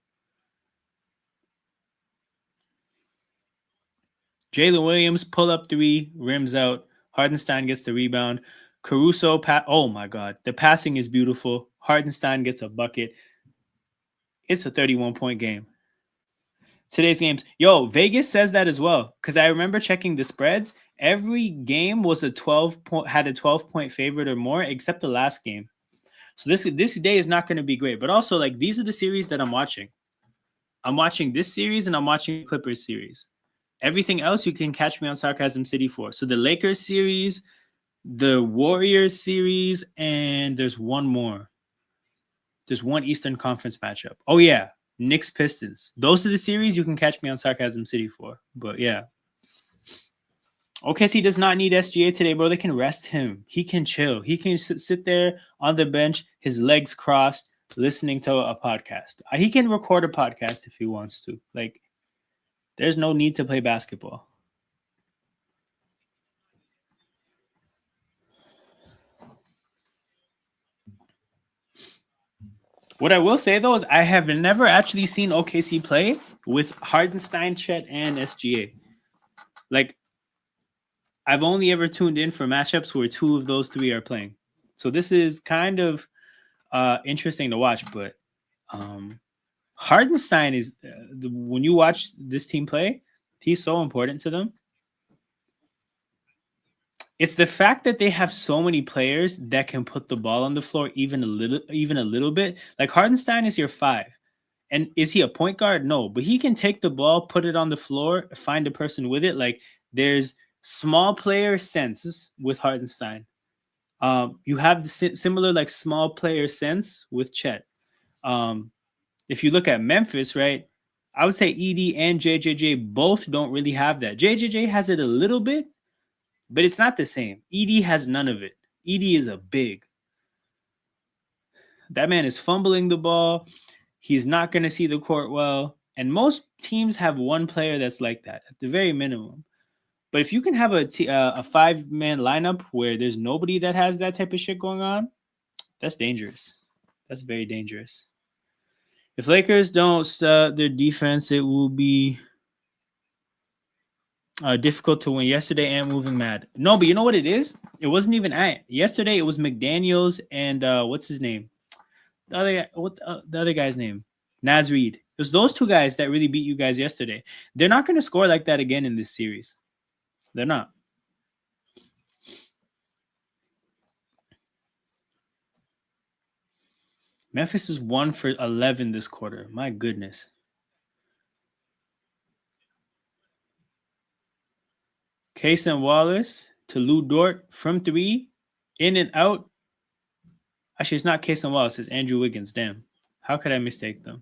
Speaker 1: Jalen Williams pull up three, rims out. Hardenstein gets the rebound. Caruso, oh my god, the passing is beautiful. Hardenstein gets a bucket. It's a 31-point game. Today's games. Yo, Vegas says that as well, because I remember checking the spreads. Every game was had a 12-point favorite or more, except the last game. So this day is not going to be great. But also, like, these are the series that I'm watching. I'm watching this series and I'm watching the Clippers series. Everything else you can catch me on Sarcasm City for. So the Lakers series, the Warriors series, and there's one more. There's one Eastern Conference matchup. Oh yeah, Knicks Pistons. Those are the series you can catch me on Sarcasm City for. But yeah. OKC does not need SGA today, bro. They can rest him. He can chill. He can sit there on the bench, his legs crossed, listening to a podcast. He can record a podcast if he wants to. Like, there's no need to play basketball. What I will say, though, is I have never actually seen OKC play with Hardenstein, Chet, and SGA. Like, I've only ever tuned in for matchups where two of those three are playing. So this is kind of interesting to watch. But Hardenstein is, when you watch this team play, he's so important to them. It's the fact that they have so many players that can put the ball on the floor even a little bit. Like, Hardenstein is your 5. And is he a point guard? No, but he can take the ball, put it on the floor, find a person with it. Like, there's small player sense with Hardenstein. You have the similar, like, small player sense with Chet. If you look at Memphis, right, I would say ED and JJJ both don't really have that. JJJ has it a little bit, but it's not the same. ED has none of it. ED is a big. That man is fumbling the ball. He's not going to see the court well. And most teams have one player that's like that at the very minimum. But if you can have a 5-man lineup where there's nobody that has that type of shit going on, that's dangerous. That's very dangerous. If Lakers don't start their defense, it will be Difficult to win yesterday and moving mad. No, but you know what it is? It wasn't even Ant. Yesterday it was McDaniels and what's his name? The other guy, the other guy's name? Naz Reid. It was those two guys that really beat you guys yesterday. They're not going to score like that again in this series. They're not. Memphis is 1 for 11 this quarter. My goodness. Case and Wallace to Lou Dort from 3, in and out. Actually, it's not Case and Wallace. It's Andrew Wiggins. Damn. How could I mistake them?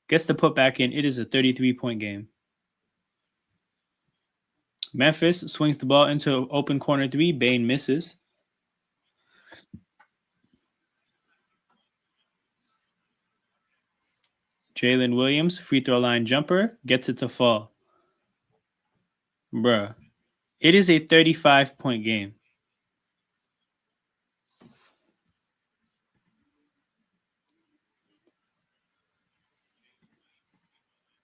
Speaker 1: Gets the put back in. It is a 33-point game. Memphis swings the ball into open corner 3. Bane misses. Jalen Williams, free throw line jumper, gets it to fall. Bruh. It is a 35-point game.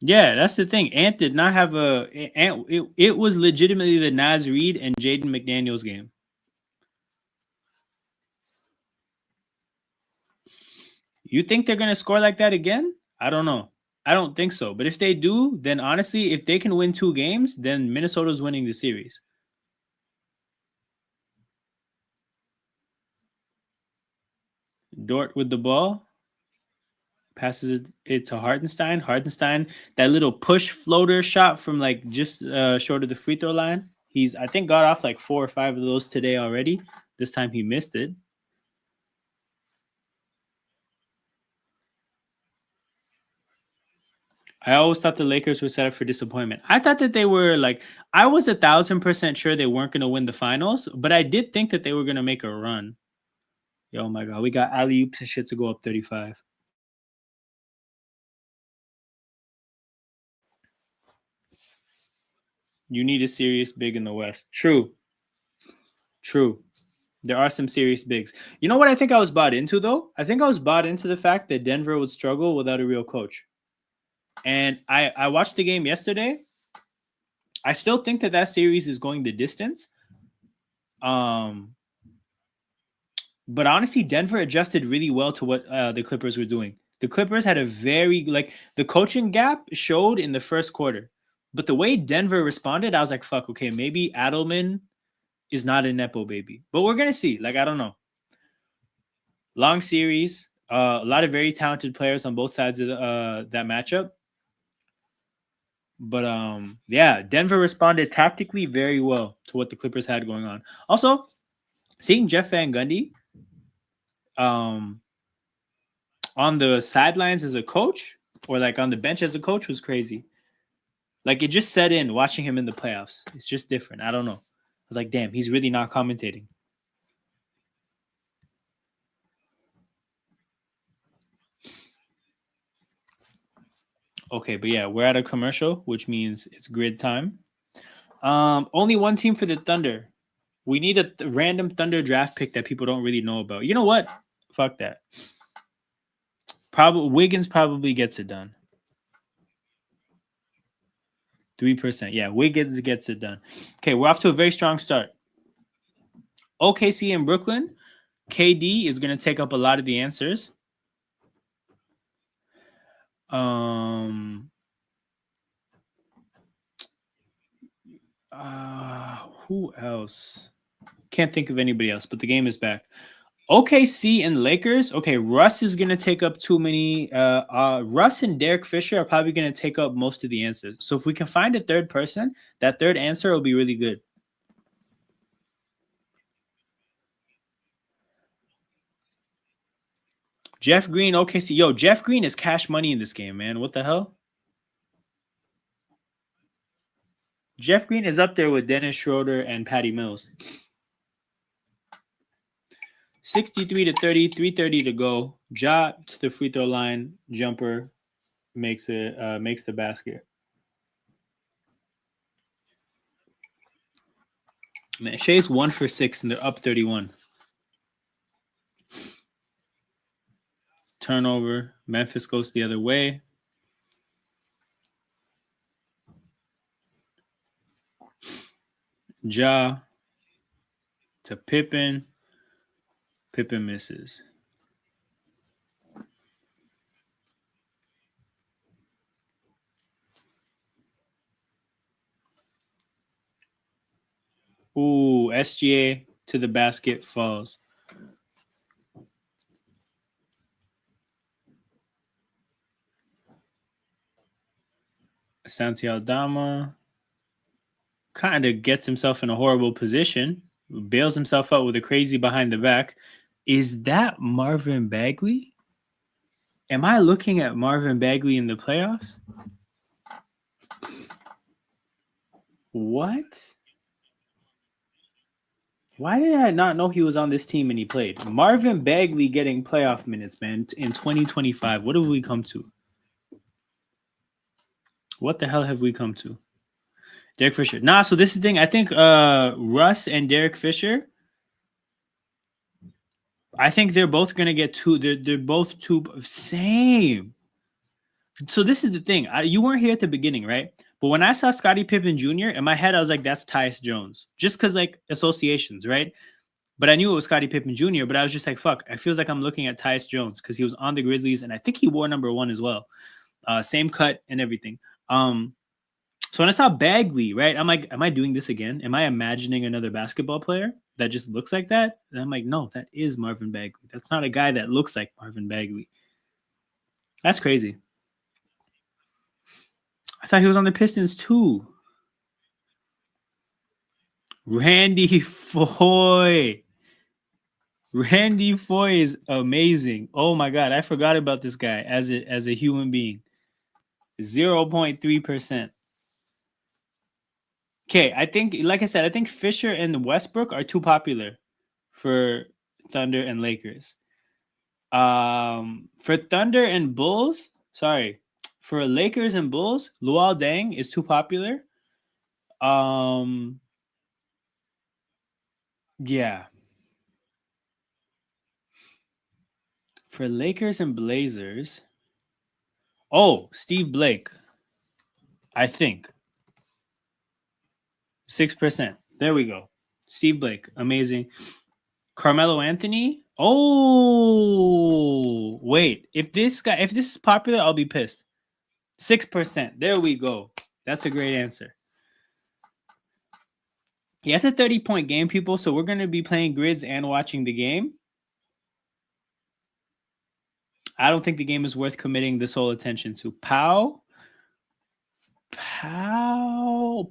Speaker 1: Yeah, that's the thing. Ant did not have it was legitimately the Naz Reid and Jaden McDaniels game. You think they're going to score like that again? I don't know. I don't think so. But if they do, then honestly, if they can win 2 games, then Minnesota's winning the series. Dort with the ball. Passes it to Hartenstein. Hartenstein, that little push floater shot from like just short of the free throw line. He's, I think, got off like 4 or 5 of those today already. This time he missed it. I always thought the Lakers were set up for disappointment. I thought that they were like, I was 1,000% sure they weren't going to win the finals, but I did think that they were going to make a run. Yo, my God, we got alley-oops and shit to go up 35. You need a serious big in the West. True. There are some serious bigs. You know what I think I was bought into, though? I think I was bought into the fact that Denver would struggle without a real coach. And I watched the game yesterday. I still think that series is going the distance. But honestly, Denver adjusted really well to what the Clippers were doing. The Clippers had a very, like, the coaching gap showed in the first quarter. But the way Denver responded, I was like, fuck, okay, maybe Adelman is not a Nepo baby. But we're going to see. Like, I don't know. Long series. A lot of very talented players on both sides of that matchup. But yeah, Denver responded tactically very well to what the Clippers had going on. Also, seeing Jeff Van Gundy on the sidelines as a coach or like on the bench as a coach was crazy. Like, it just set in watching him in the playoffs. It's just different. I don't know. I was like, damn, he's really not commentating. Okay, but yeah, we're at a commercial, which means it's grid time. Only one team for the Thunder. We need a random Thunder draft pick that people don't really know about. You know what? Fuck that. Wiggins probably gets it done. 3%. Yeah, Wiggins gets it done. Okay, we're off to a very strong start. OKC in Brooklyn. KD is going to take up a lot of the answers. Who else? Can't think of anybody else, but the game is back. OKC and Lakers. Okay, Russ is gonna take up too many. Russ and Derek Fisher are probably gonna take up most of the answers. So if we can find a third person, that third answer will be really good. Jeff Green, OKC. Yo, Jeff Green is cash money in this game, man. What the hell? Jeff Green is up there with Dennis Schroeder and Patty Mills. 63 to 30, 3:30 to go. Ja to the free throw line, jumper makes the basket. Man, Shai's 1 for 6 and they're up 31. Turnover. Memphis goes the other way. Ja to Pippen. Pippen misses. Ooh, SGA to the basket falls. Santi Aldama kind of gets himself in a horrible position, bails himself out with a crazy behind the back. Is that Marvin Bagley? Am I looking at Marvin Bagley in the playoffs? What? Why did I not know he was on this team and he played? Marvin Bagley getting playoff minutes, man, in 2025. What have we come to? What the hell have we come to? Derek Fisher. Nah, so this is the thing. I think Russ and Derek Fisher, I think they're both going to get two. They're both two. Same. So this is the thing. You weren't here at the beginning, right? But when I saw Scottie Pippen Jr., in my head, I was like, that's Tyus Jones. Just because, like, associations, right? But I knew it was Scottie Pippen Jr., but I was just like, fuck. It feels like I'm looking at Tyus Jones because he was on the Grizzlies, and I think he wore number 1 as well. Same cut and everything. So when I saw Bagley, right, I'm like, am I doing this again? Am I imagining another basketball player that just looks like that? And I'm like, no, that is Marvin Bagley. That's not a guy that looks like Marvin Bagley. That's crazy. I thought he was on the Pistons too. Randy Foye. Randy Foye is amazing. Oh my God, I forgot about this guy as a human being. 0.3%. Okay, I think, like I said, I think Fisher and Westbrook are too popular for Thunder and Lakers. For Thunder and Bulls, for Lakers and Bulls, Luol Deng is too popular. Yeah. For Lakers and Blazers, Steve Blake, I think 6%. There we go. Steve Blake, amazing. Carmelo Anthony. Oh, wait. If this is popular, I'll be pissed. 6%. There we go. That's a great answer. Yeah, it's a 30-point game, people. So we're going to be playing grids and watching the game. I don't think the game is worth committing this whole attention to. Pow.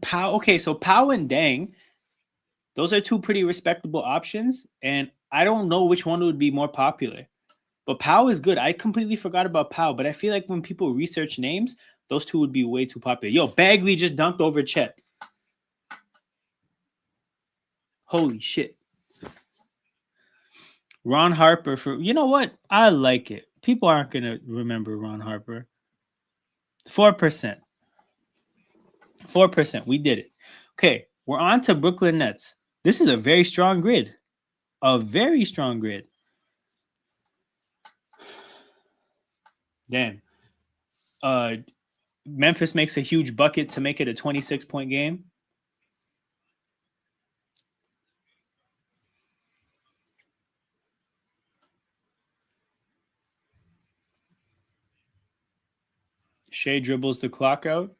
Speaker 1: Okay, so Pow and Deng, those are two pretty respectable options. And I don't know which one would be more popular. But Pow is good. I completely forgot about Pow. But I feel like when people research names, those two would be way too popular. Yo, Bagley just dunked over Chet. Holy shit. Ron Harper you know what? I like it. People aren't going to remember Ron Harper. 4%. 4%. We did it. Okay, we're on to Brooklyn Nets. This is a very strong grid. A very strong grid. Damn. Memphis makes a huge bucket to make it a 26-point game. Shai dribbles the clock out.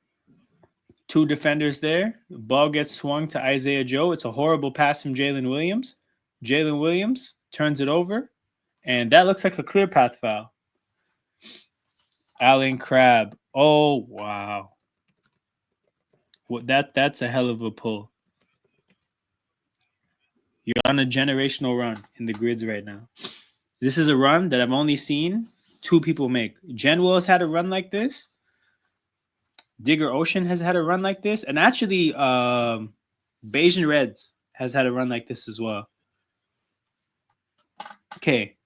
Speaker 1: 2 defenders there. The ball gets swung to Isaiah Joe. It's a horrible pass from Jalen Williams. Jalen Williams turns it over. And that looks like a clear path foul. Allen Crabbe. Oh, wow. That's a hell of a pull. You're on a generational run in the grids right now. This is a run that I've only seen 2 people make. Jen Wills had a run like this. Digger Ocean has had a run like this. And actually, Bayesian Reds has had a run like this as well. Okay.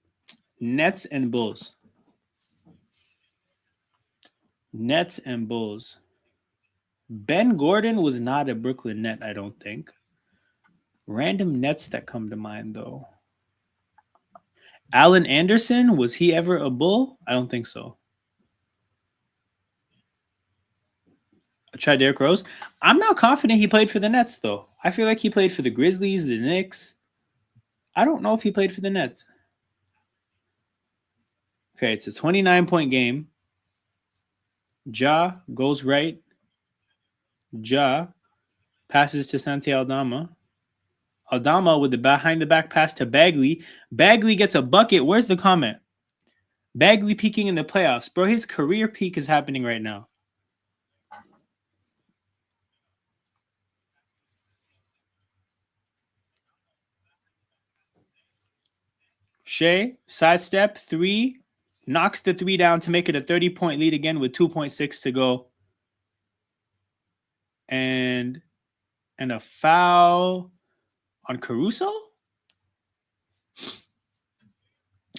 Speaker 1: Nets and Bulls. Nets and Bulls. Ben Gordon was not a Brooklyn Net, I don't think. Random Nets that come to mind, though. Allen Anderson, was he ever a Bull? I don't think so. Try Derrick Rose. I'm not confident he played for the Nets, though. I feel like he played for the Grizzlies, the Knicks. I don't know if he played for the Nets. Okay, it's a 29-point game. Ja goes right. Ja passes to Santi Aldama. Aldama with the behind the back pass to Bagley. Bagley gets a bucket. Where's the comment? Bagley peaking in the playoffs. Bro, his career peak is happening right now. Shai, sidestep, 3, knocks the 3 down to make it a 30-point lead again with 2.6 to go. And a foul on Caruso?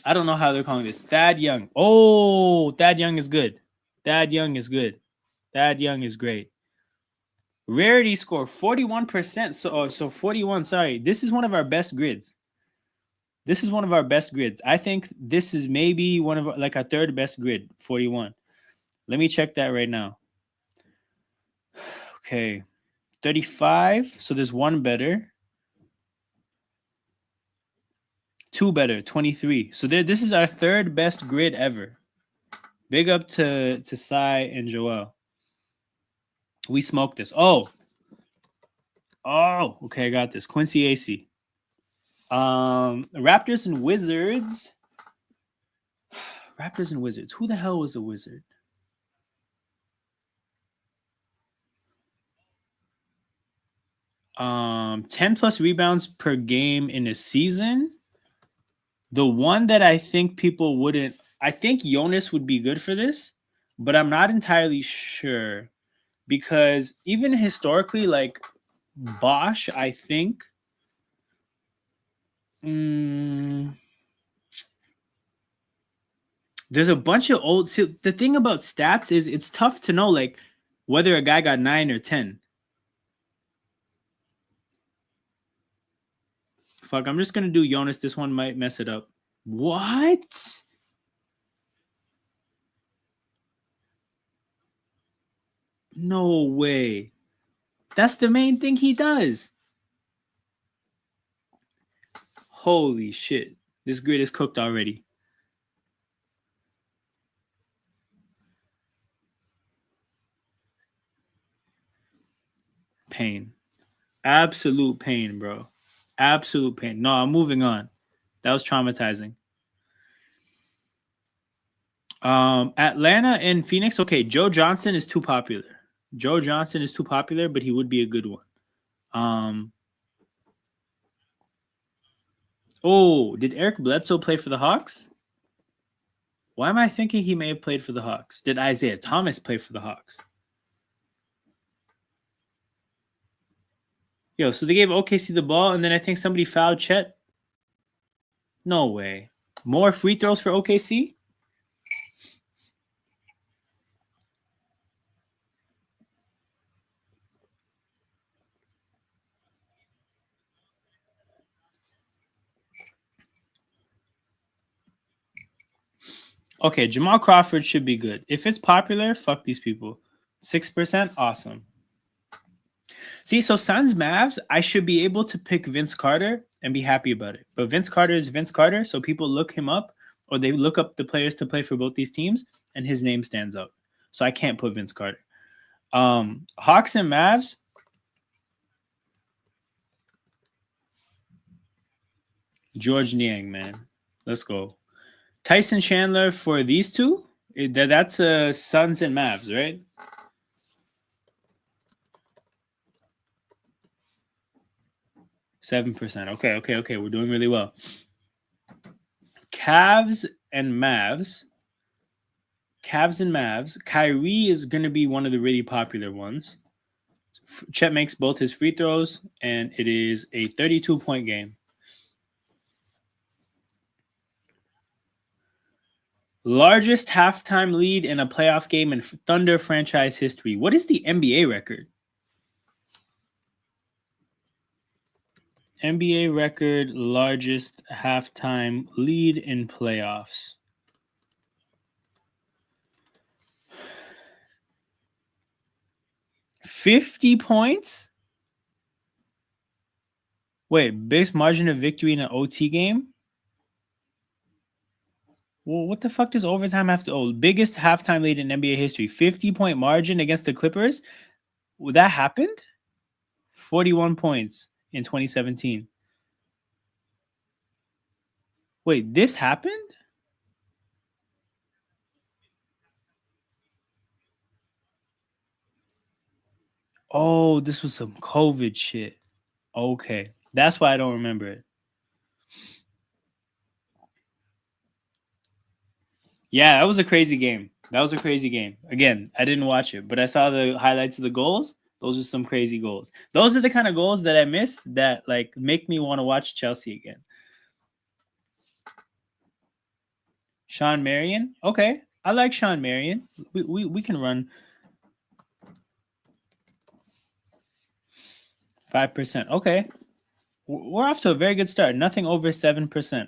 Speaker 1: I don't know how they're calling this. Thad Young. Oh, Thad Young is good. Thad Young is good. Thad Young is great. Rarity score 41%. So 41. Sorry, this is one of our best grids. This is one of our best grids. I think this is maybe one of like our third best grid. 41. Let me check that right now. Okay, 35. So there's one better. 2 better. 23. So this is our third best grid ever. Big up to Sai and Joel. We smoked this. Oh, okay, I got this. Quincy AC. Raptors and Wizards. Raptors and Wizards. Who the hell was a wizard? 10 plus rebounds per game in a season. The one that I think people wouldn't. I think Jonas would be good for this, but I'm not entirely sure because even historically, like Bosch, I think. There's a bunch of old. See, the thing about stats is it's tough to know like whether a guy got 9 or 10. Fuck, I'm just gonna do Jonas. This one might mess it up. What? No way. That's the main thing he does. Holy shit. This grid is cooked already. Pain. Absolute pain, bro. Absolute pain. No, I'm moving on. That was traumatizing. Atlanta and Phoenix. Okay, Joe Johnson is too popular. Joe Johnson is too popular, but he would be a good one. Oh, did Eric Bledsoe play for the Hawks? Why am I thinking he may have played for the Hawks? Did Isaiah Thomas play for the Hawks? Yo, so they gave OKC the ball, and then I think somebody fouled Chet. No way. More free throws for OKC? Okay, Jamal Crawford should be good. If it's popular, fuck these people. 6%, awesome. See, so Suns Mavs, I should be able to pick Vince Carter and be happy about it. But Vince Carter is Vince Carter, so people look him up or they look up the players to play for both these teams, and his name stands out. So I can't put Vince Carter. Hawks and Mavs. George Niang, man. Let's go. Tyson Chandler for these two? That's Suns and Mavs, right? %. Okay. We're doing really well. Cavs and Mavs. Kyrie is going to be one of the really popular ones. Chet makes both his free throws, and it is a 32-point game. Largest halftime lead in a playoff game in Thunder franchise history. What is the NBA record? NBA record largest halftime lead in playoffs. 50 points? Wait, biggest margin of victory in an OT game? Well, what the fuck does overtime have to? Oh, biggest halftime lead in NBA history. 50-point margin against the Clippers? Well, that happened? 41 points in 2017. Wait, this happened? Oh, this was some COVID shit. Okay. That's why I don't remember it. Yeah, that was a crazy game. That was a crazy game. Again, I didn't watch it, but I saw the highlights of the goals. Those are some crazy goals. Those are the kind of goals that I miss that like make me want to watch Chelsea again. Sean Marion. Okay. I like Sean Marion. We can run 5%. Okay. We're off to a very good start. Nothing over 7%.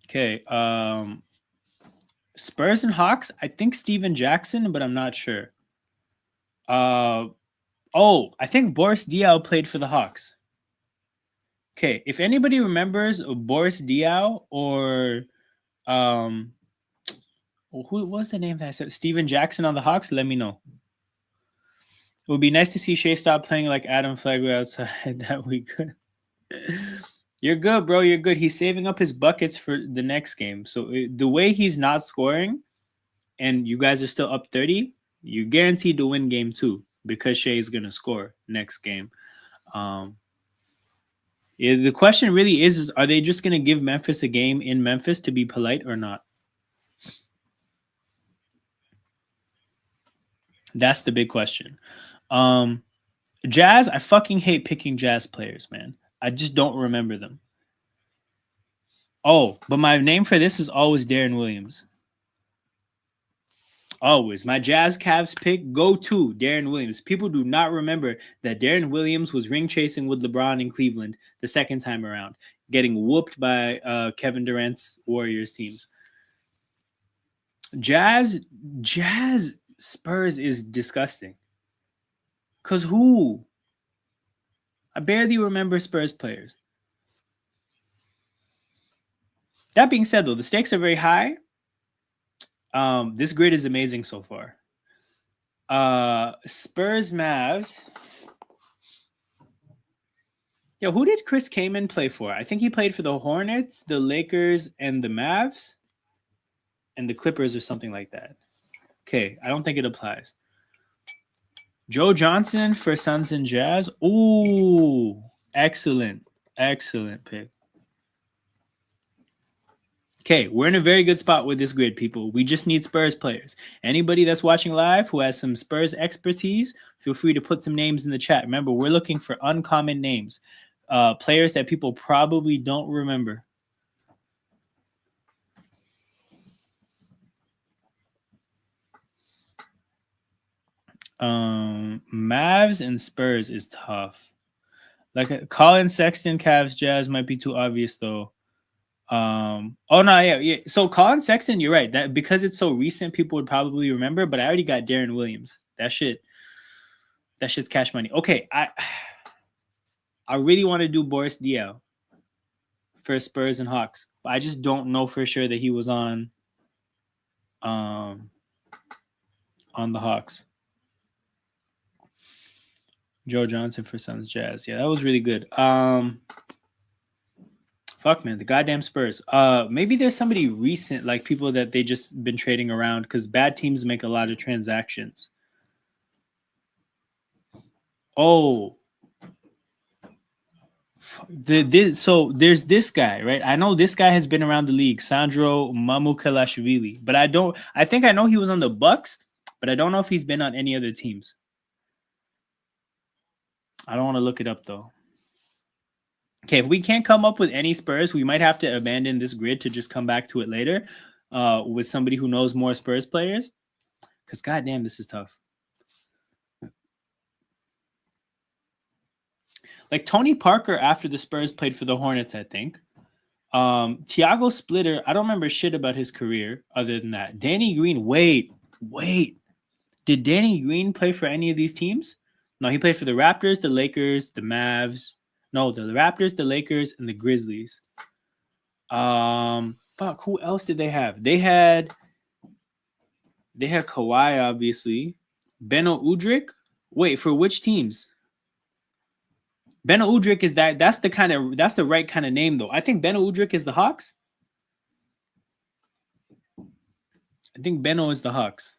Speaker 1: Okay. Spurs and Hawks. I think Steven Jackson, but I'm not sure. I think Boris Diaw played for the Hawks. Okay, if anybody remembers Boris Diaw or who was the name that I said? Steven Jackson on the Hawks, let me know. It would be nice to see Shea stop playing like Adam Flagler outside. That we could. You're good, bro. You're good. He's saving up his buckets for the next game. So the way he's not scoring and you guys are still up 30, you're guaranteed to win game 2 because Shea's going to score next game. Yeah, the question really is are they just going to give Memphis a game in Memphis to be polite or not? That's the big question. Jazz, I fucking hate picking Jazz players, man. I just don't remember them. Oh, but my name for this is always Darren Williams. Always. My Jazz Cavs pick, go to Darren Williams. People do not remember that Darren Williams was ring chasing with LeBron in Cleveland the second time around, getting whooped by Kevin Durant's Warriors teams. Jazz Spurs is disgusting. Because who? I barely remember Spurs players. That being said, though, the stakes are very high. This grid is amazing so far. Spurs Mavs. Yo, who did Chris Kaman play for? I think he played for the Hornets, the Lakers, and the Mavs, and the Clippers or something like that. Okay, I don't think it applies. Joe Johnson for Suns and Jazz. Ooh, excellent pick. Okay, we're in a very good spot with this grid, people. We just need Spurs players. Anybody that's watching live who has some Spurs expertise, feel free to put some names in the chat. Remember, we're looking for uncommon names, players that people probably don't remember. Mavs and Spurs is tough. Like Colin Sexton, Cavs, Jazz might be too obvious though. Yeah. So Colin Sexton, you're right. That because it's so recent, people would probably remember. But I already got Darren Williams. That shit's cash money. Okay, I really want to do Boris Diaw for Spurs and Hawks. But I just don't know for sure that he was on the Hawks. Joe Johnson for Suns Jazz. Yeah, that was really good. Fuck, man, the goddamn Spurs. Maybe there's somebody recent, like people that they just been trading around because bad teams make a lot of transactions. Oh, so there's this guy, right? I know this guy has been around the league, Sandro Mamukelashvili, but I think I know he was on the Bucks, but I don't know if he's been on any other teams. I don't want to look it up though. Okay, if we can't come up with any Spurs, we might have to abandon this grid to just come back to it later with somebody who knows more Spurs players. Because goddamn, this is tough. Like Tony Parker after the Spurs played for the Hornets, I think. Thiago Splitter, I don't remember shit about his career other than that. Danny Green, wait. Did Danny Green play for any of these teams? No, he played for the Raptors, the Lakers, the Mavs. No, the Raptors, the Lakers, and the Grizzlies. Fuck, who else did they have? They had Kawhi, obviously. Beno Udrih. Wait, for which teams? Beno Udrih is that's the right kind of name though. I think Beno Udrih is the Hawks. I think Beno is the Hawks.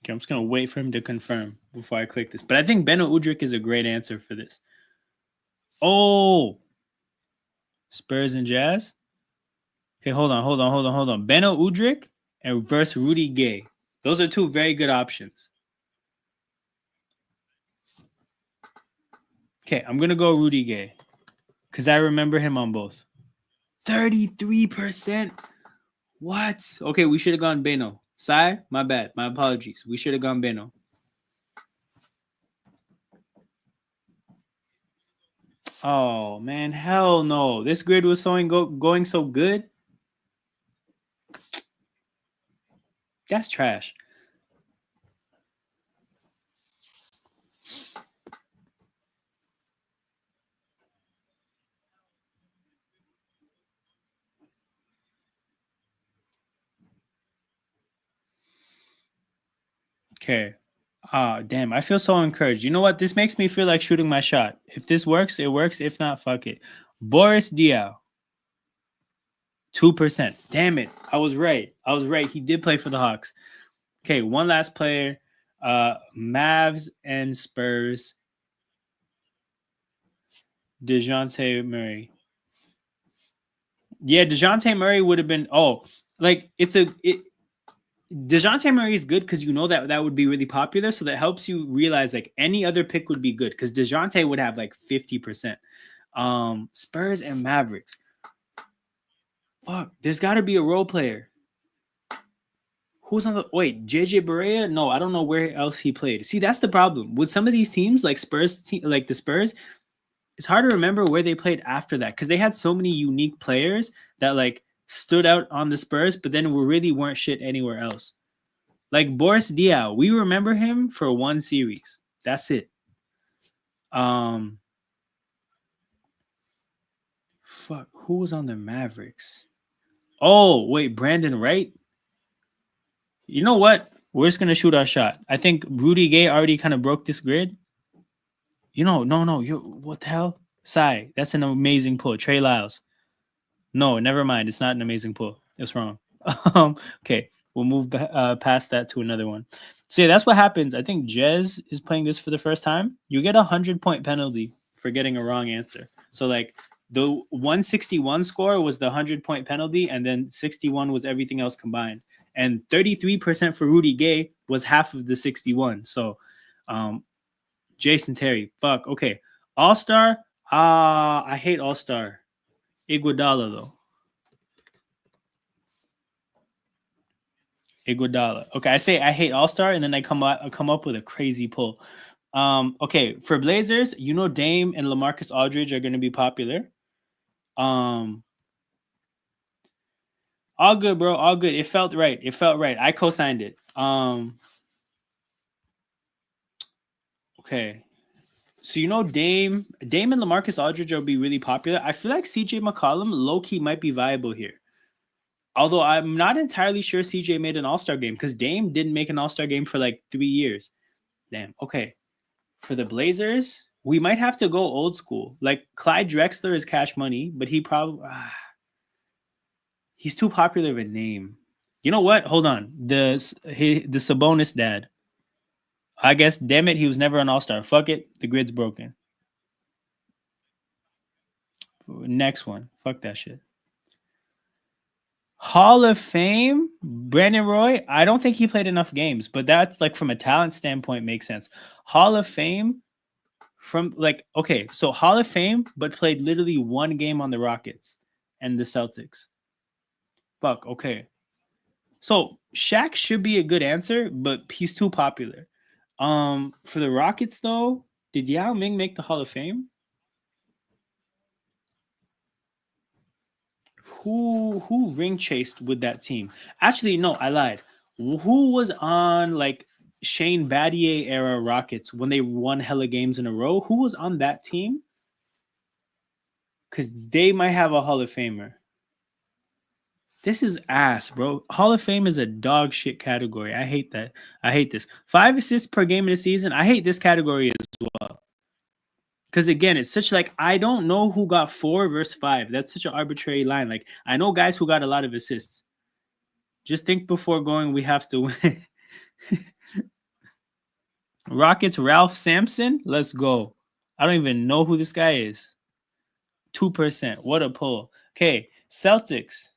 Speaker 1: Okay, I'm just gonna wait for him to confirm before I click this. But I think Beno Udrih is a great answer for this. Oh, Spurs and Jazz. Okay, hold on. Beno Udrih and versus Rudy Gay. Those are two very good options. Okay, I'm gonna go Rudy Gay because I remember him on both. 33%. What? Okay, we should have gone Beno. Sai, my bad. My apologies. We should have gone Beno. Oh man, hell no! This grid was going so good. That's trash. Okay. Damn. I feel so encouraged. You know what? This makes me feel like shooting my shot. If this works, it works. If not, fuck it. Boris Diaw. 2%. Damn it. I was right. He did play for the Hawks. Okay, one last player. Mavs and Spurs. DeJounte Murray. Yeah, DeJounte Murray would have been. DeJounte Murray is good because you know that would be really popular. So that helps you realize like any other pick would be good because DeJounte would have like 50%. Spurs and Mavericks. Fuck, there's got to be a role player. Who's on the JJ Barea? No, I don't know where else he played. See, that's the problem with some of these teams, like like the Spurs. It's hard to remember where they played after that because they had so many unique players that like stood out on the Spurs, but then we really weren't shit anywhere else. Like Boris Diaw, we remember him for one series. That's it. Fuck, who was on the Mavericks? Oh, wait, Brandon Wright? You know what? We're just gonna shoot our shot. I think Rudy Gay already kind of broke this grid. No, you what the hell? Sai, that's an amazing pull. Trey Lyles. No, never mind. It's not an amazing pull. It's wrong. Okay, we'll move past that to another one. So yeah, that's what happens. I think Jez is playing this for the first time. You get 100-point penalty for getting a wrong answer. So like the 161 score was the 100-point penalty, and then 61 was everything else combined. And 33% for Rudy Gay was half of the 61. So Jason Terry, fuck. Okay. All-Star. I hate All-Star. Iguodala though. Iguodala. Okay, I say I hate All-Star, and then I come up with a crazy pull. Okay, for Blazers, you know Dame and LaMarcus Aldridge are going to be popular. All good, bro. All good. It felt right. I co-signed it. Okay. So you know Dame and LaMarcus Aldridge will be really popular. I feel like CJ McCollum low-key might be viable here. Although I'm not entirely sure CJ made an All-Star game because Dame didn't make an All-Star game for like 3 years. Damn. Okay. For the Blazers, we might have to go old school. Like Clyde Drexler is cash money, but he probably he's too popular of a name. You know what? Hold on. The Sabonis dad. I guess, damn it, he was never an All-Star. Fuck it. The grid's broken. Next one. Fuck that shit. Hall of Fame, Brandon Roy. I don't think he played enough games, but that's like from a talent standpoint makes sense. Hall of Fame from like, okay, so Hall of Fame, but played literally one game on the Rockets and the Celtics. Fuck, okay. So Shaq should be a good answer, but he's too popular. For the Rockets though, did Yao Ming make the Hall of Fame? who ring chased with that team? Actually, no, I lied. Who was on like Shane Battier era Rockets when they won hella games in a row? Who was on that team? Because they might have a Hall of Famer. This is ass, bro. Hall of Fame is a dog shit category. I hate that. I hate this. 5 assists per game in the season. I hate this category as well. Because again, it's such like I don't know who got 4 versus 5. That's such an arbitrary line. Like I know guys who got a lot of assists. Just think before going, we have to win. Rockets, Ralph Sampson. Let's go. I don't even know who this guy is. 2%. What a pull. Okay, Celtics.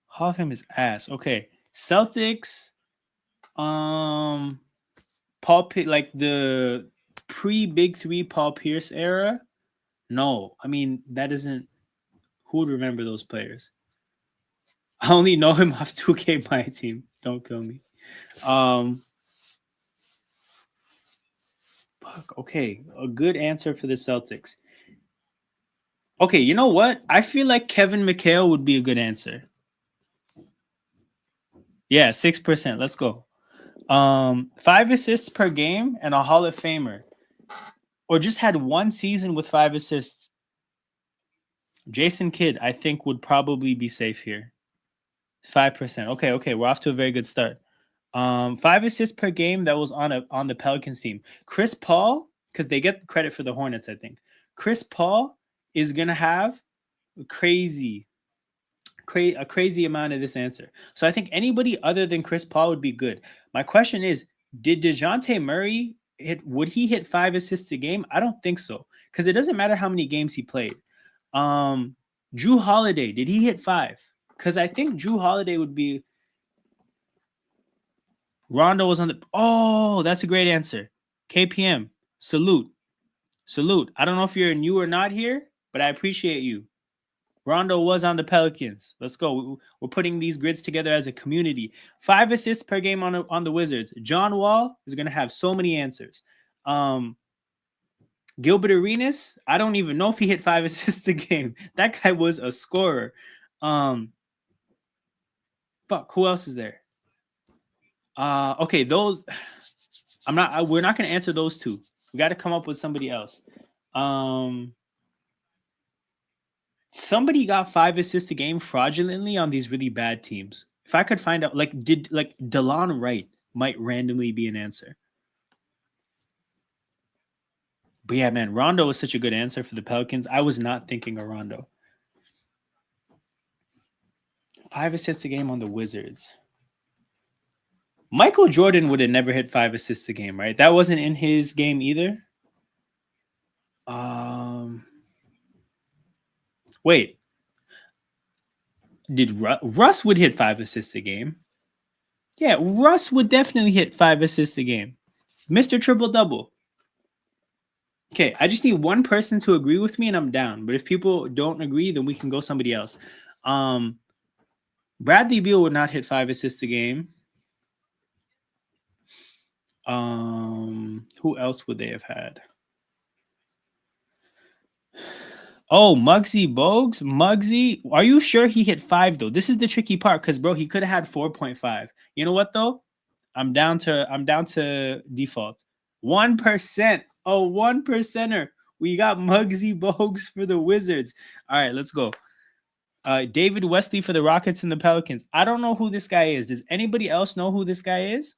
Speaker 1: Hall of Fame is ass. Okay, Celtics. Paul, like the pre-Big Three Paul Pierce era. No, I mean that isn't. Who would remember those players? I only know him off 2K My Team. Don't kill me. Fuck. Okay, a good answer for the Celtics. Okay, you know what? I feel like Kevin McHale would be a good answer. Yeah, 6%. Let's go. 5 assists per game and a Hall of Famer. Or just had one season with 5 assists. Jason Kidd, I think, would probably be safe here. 5%. Okay, we're off to a very good start. 5 assists per game that was on the Pelicans team. Chris Paul, because they get credit for the Hornets, I think. Chris Paul is gonna have a crazy amount of this answer. So I think anybody other than Chris Paul would be good. My question is, did DeJounte Murray would he hit 5 assists a game? I don't think so. Because it doesn't matter how many games he played. Drew Holiday, did he hit 5? Because I think Drew Holiday would be. Rondo was on the. Oh, that's a great answer. KPM, salute. I don't know if you're new or not here, but I appreciate you. Rondo was on the Pelicans. Let's go. We're putting these grids together as a community. 5 assists per game on the Wizards. John Wall is going to have so many answers. Gilbert Arenas, I don't even know if he hit 5 assists a game. That guy was a scorer. Fuck, who else is there? Okay, those we're not going to answer those two. We got to come up with somebody else. Somebody got 5 assists a game fraudulently on these really bad teams. If I could find out, did DeLon Wright might randomly be an answer. But yeah, man, Rondo was such a good answer for the Pelicans. I was not thinking of Rondo. 5 assists a game on the Wizards. Michael Jordan would have never hit 5 assists a game, right? That wasn't in his game either. Wait. Did Russ would hit 5 assists a game? Yeah, Russ would definitely hit 5 assists a game. Mr. Triple-Double. Okay, I just need one person to agree with me and I'm down. But if people don't agree, then we can go somebody else. Bradley Beal would not hit 5 assists a game. Who else would they have had? Oh, Muggsy Bogues? Muggsy, are you sure he hit 5 though? This is the tricky part because bro, he could have had 4.5. You know what though? I'm down to default. 1%. Oh, 1%er. We got Muggsy Bogues for the Wizards. All right, let's go. David Wesley for the Rockets and the Pelicans. I don't know who this guy is. Does anybody else know who this guy is?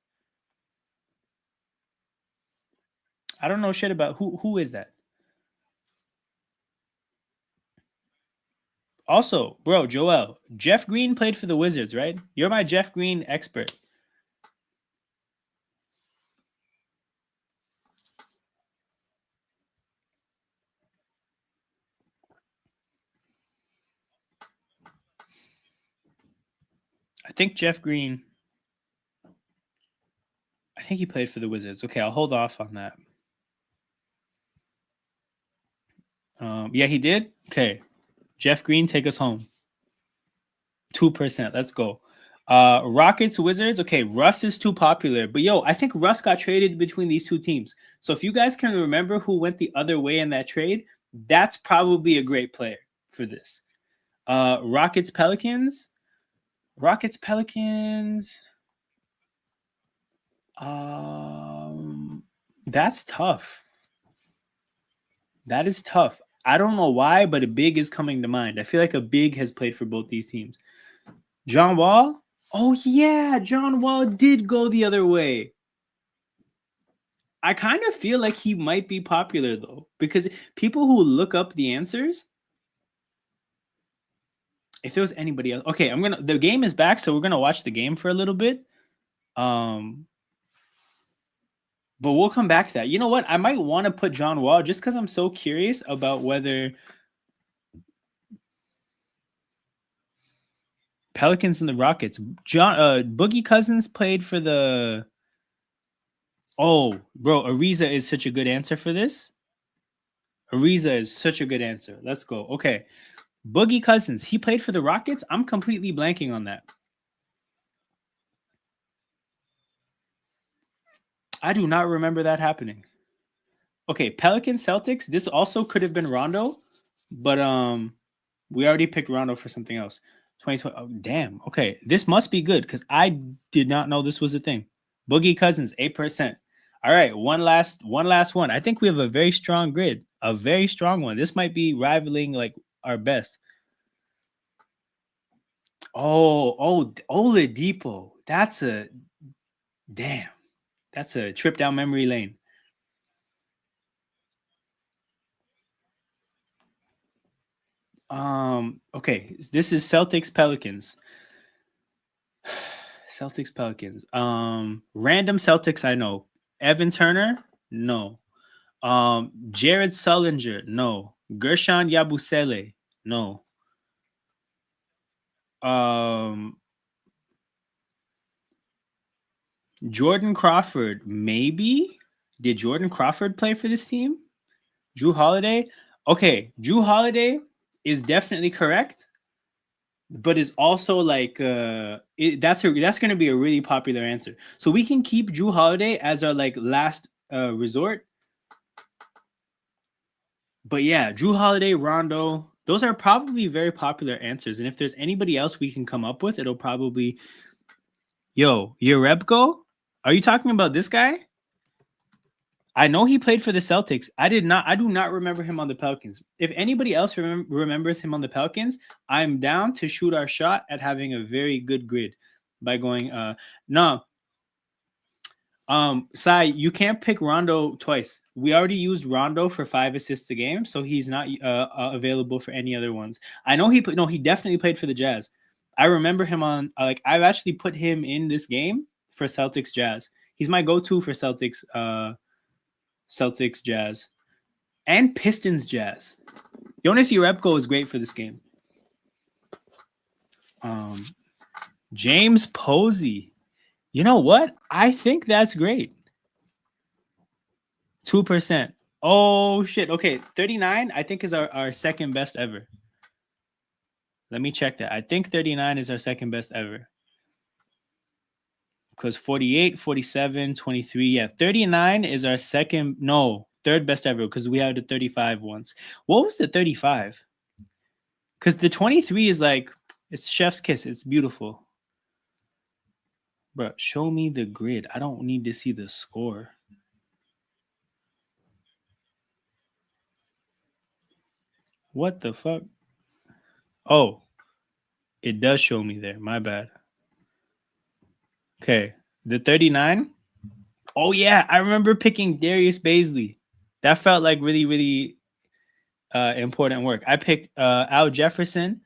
Speaker 1: I don't know shit about who is that. Also, bro, Joel, Jeff Green played for the Wizards, right? You're my Jeff Green expert. I think Jeff Green. I think he played for the Wizards. Okay, I'll hold off on that. Yeah, he did. Okay, Jeff Green, take us home. 2%. Let's go. Rockets, Wizards. Okay, Russ is too popular. But yo, I think Russ got traded between these two teams. So if you guys can remember who went the other way in that trade, that's probably a great player for this. Rockets, Pelicans. Rockets, Pelicans. That's tough. That is tough. I don't know why, but a big is coming to mind. I feel like a big has played for both these teams. John Wall? Oh, yeah. John Wall did go the other way. I kind of feel like he might be popular, though, because people who look up the answers, if there was anybody else. Okay, the game is back, so we're going to watch the game for a little bit. But we'll come back to that. You know what? I might want to put John Wall just because I'm so curious about whether Pelicans and the Rockets. Boogie Cousins played for the. Oh, bro, Ariza is such a good answer for this. Ariza is such a good answer. Let's go. Okay. Boogie Cousins, he played for the Rockets. I'm completely blanking on that. I do not remember that happening. Okay, Pelicans, Celtics. This also could have been Rondo, but we already picked Rondo for something else. 2020. Oh, damn. Okay, this must be good because I did not know this was a thing. Boogie Cousins, 8%. All right, one last one. I think we have a very strong grid, a very strong one. This might be rivaling like our best. Oladipo. That's a trip down memory lane. Okay, this is Celtics Pelicans. Celtics Pelicans. Random Celtics I know. Evan Turner? No. Jared Sullinger? No. Gershon Yabusele? No. Jordan Crawford? Maybe? Did Jordan Crawford play for this team? Drew Holiday? Okay, Drew Holiday is definitely correct, but is also like that's going to be a really popular answer. So we can keep Drew Holiday as our like last resort. But yeah, Drew Holiday, Rondo, those are probably very popular answers. And if there's anybody else we can come up with, it'll probably Jerebko. Are you talking about this guy? I know he played for the Celtics. I do not remember him on the Pelicans. If anybody else remembers him on the Pelicans, I'm down to shoot our shot at having a very good grid by going no. Sai, you can't pick Rondo twice. We already used Rondo for 5 assists a game, so he's not available for any other ones. I know he definitely played for the Jazz. I remember him on I've actually put him in this game for Celtics Jazz. He's my go-to for Celtics Jazz and Pistons Jazz. Jonas Jerebko is great for this game. James Posey. You know what? I think that's great. 2%. Oh, shit. Okay, 39, I think, is our second best ever. Let me check that. I think 39 is our second best ever. Because 48, 47, 23. Yeah, 39 is our third best ever because we had the 35 once. What was the 35? Because the 23 is like, it's chef's kiss. It's beautiful. Bro, show me the grid. I don't need to see the score. What the fuck? Oh, it does show me there. My bad. Okay, the 39. Oh, yeah. I remember picking Darius Baisley. That felt like really, really important work. I picked Al Jefferson.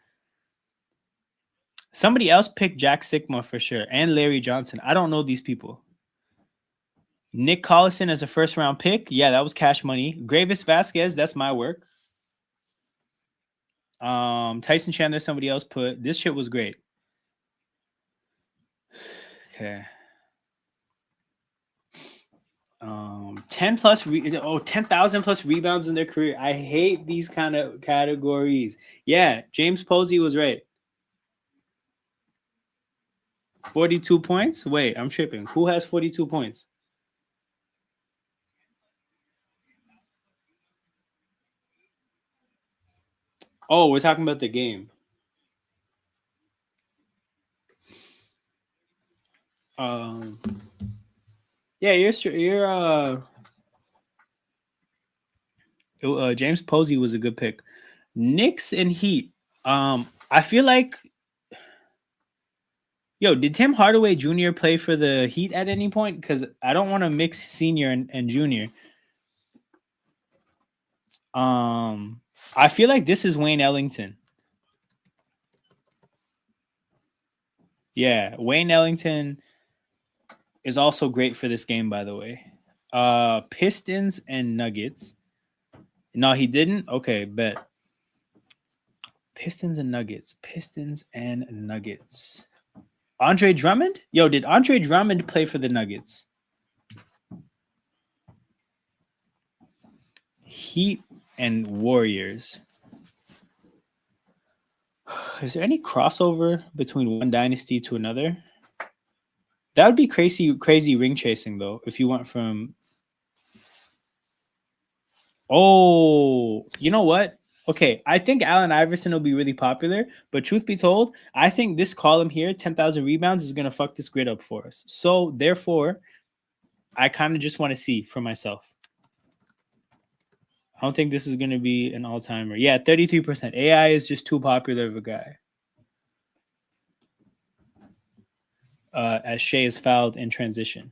Speaker 1: Somebody else picked Jack Sikma for sure, and Larry Johnson. I don't know these people. Nick Collison as a first-round pick. Yeah, that was cash money. Gravis Vasquez, that's my work. Tyson Chandler, somebody else put. This shit was great. Okay. 10,000 plus rebounds in their career. I hate these kind of categories. Yeah, James Posey was right. 42 points? Wait, I'm tripping. Who has 42 points? Oh, we're talking about the game. Um, yeah, James Posey was a good pick. Knicks and Heat. I feel like, yo, did Tim Hardaway Jr. play for the Heat at any point? Because I don't want to mix senior and junior. Um, I feel like this is Wayne Ellington. Yeah, Wayne Ellington is also great for this game, by the way. Pistons and Nuggets. No, he didn't. Okay, bet. Pistons and Nuggets. Pistons and Nuggets. Andre Drummond? Yo, did Andre Drummond play for the Nuggets? Heat and Warriors. Is there any crossover between one dynasty to another? That would be crazy ring chasing though. If you went from, oh, you know what? Okay, I think Allen Iverson will be really popular, but truth be told, I think this column here, 10,000 rebounds, is gonna fuck this grid up for us. So therefore, I kind of just want to see for myself. I don't think this is gonna be an all timer. Yeah, 33%. AI is just too popular of a guy. As Shai is fouled in transition.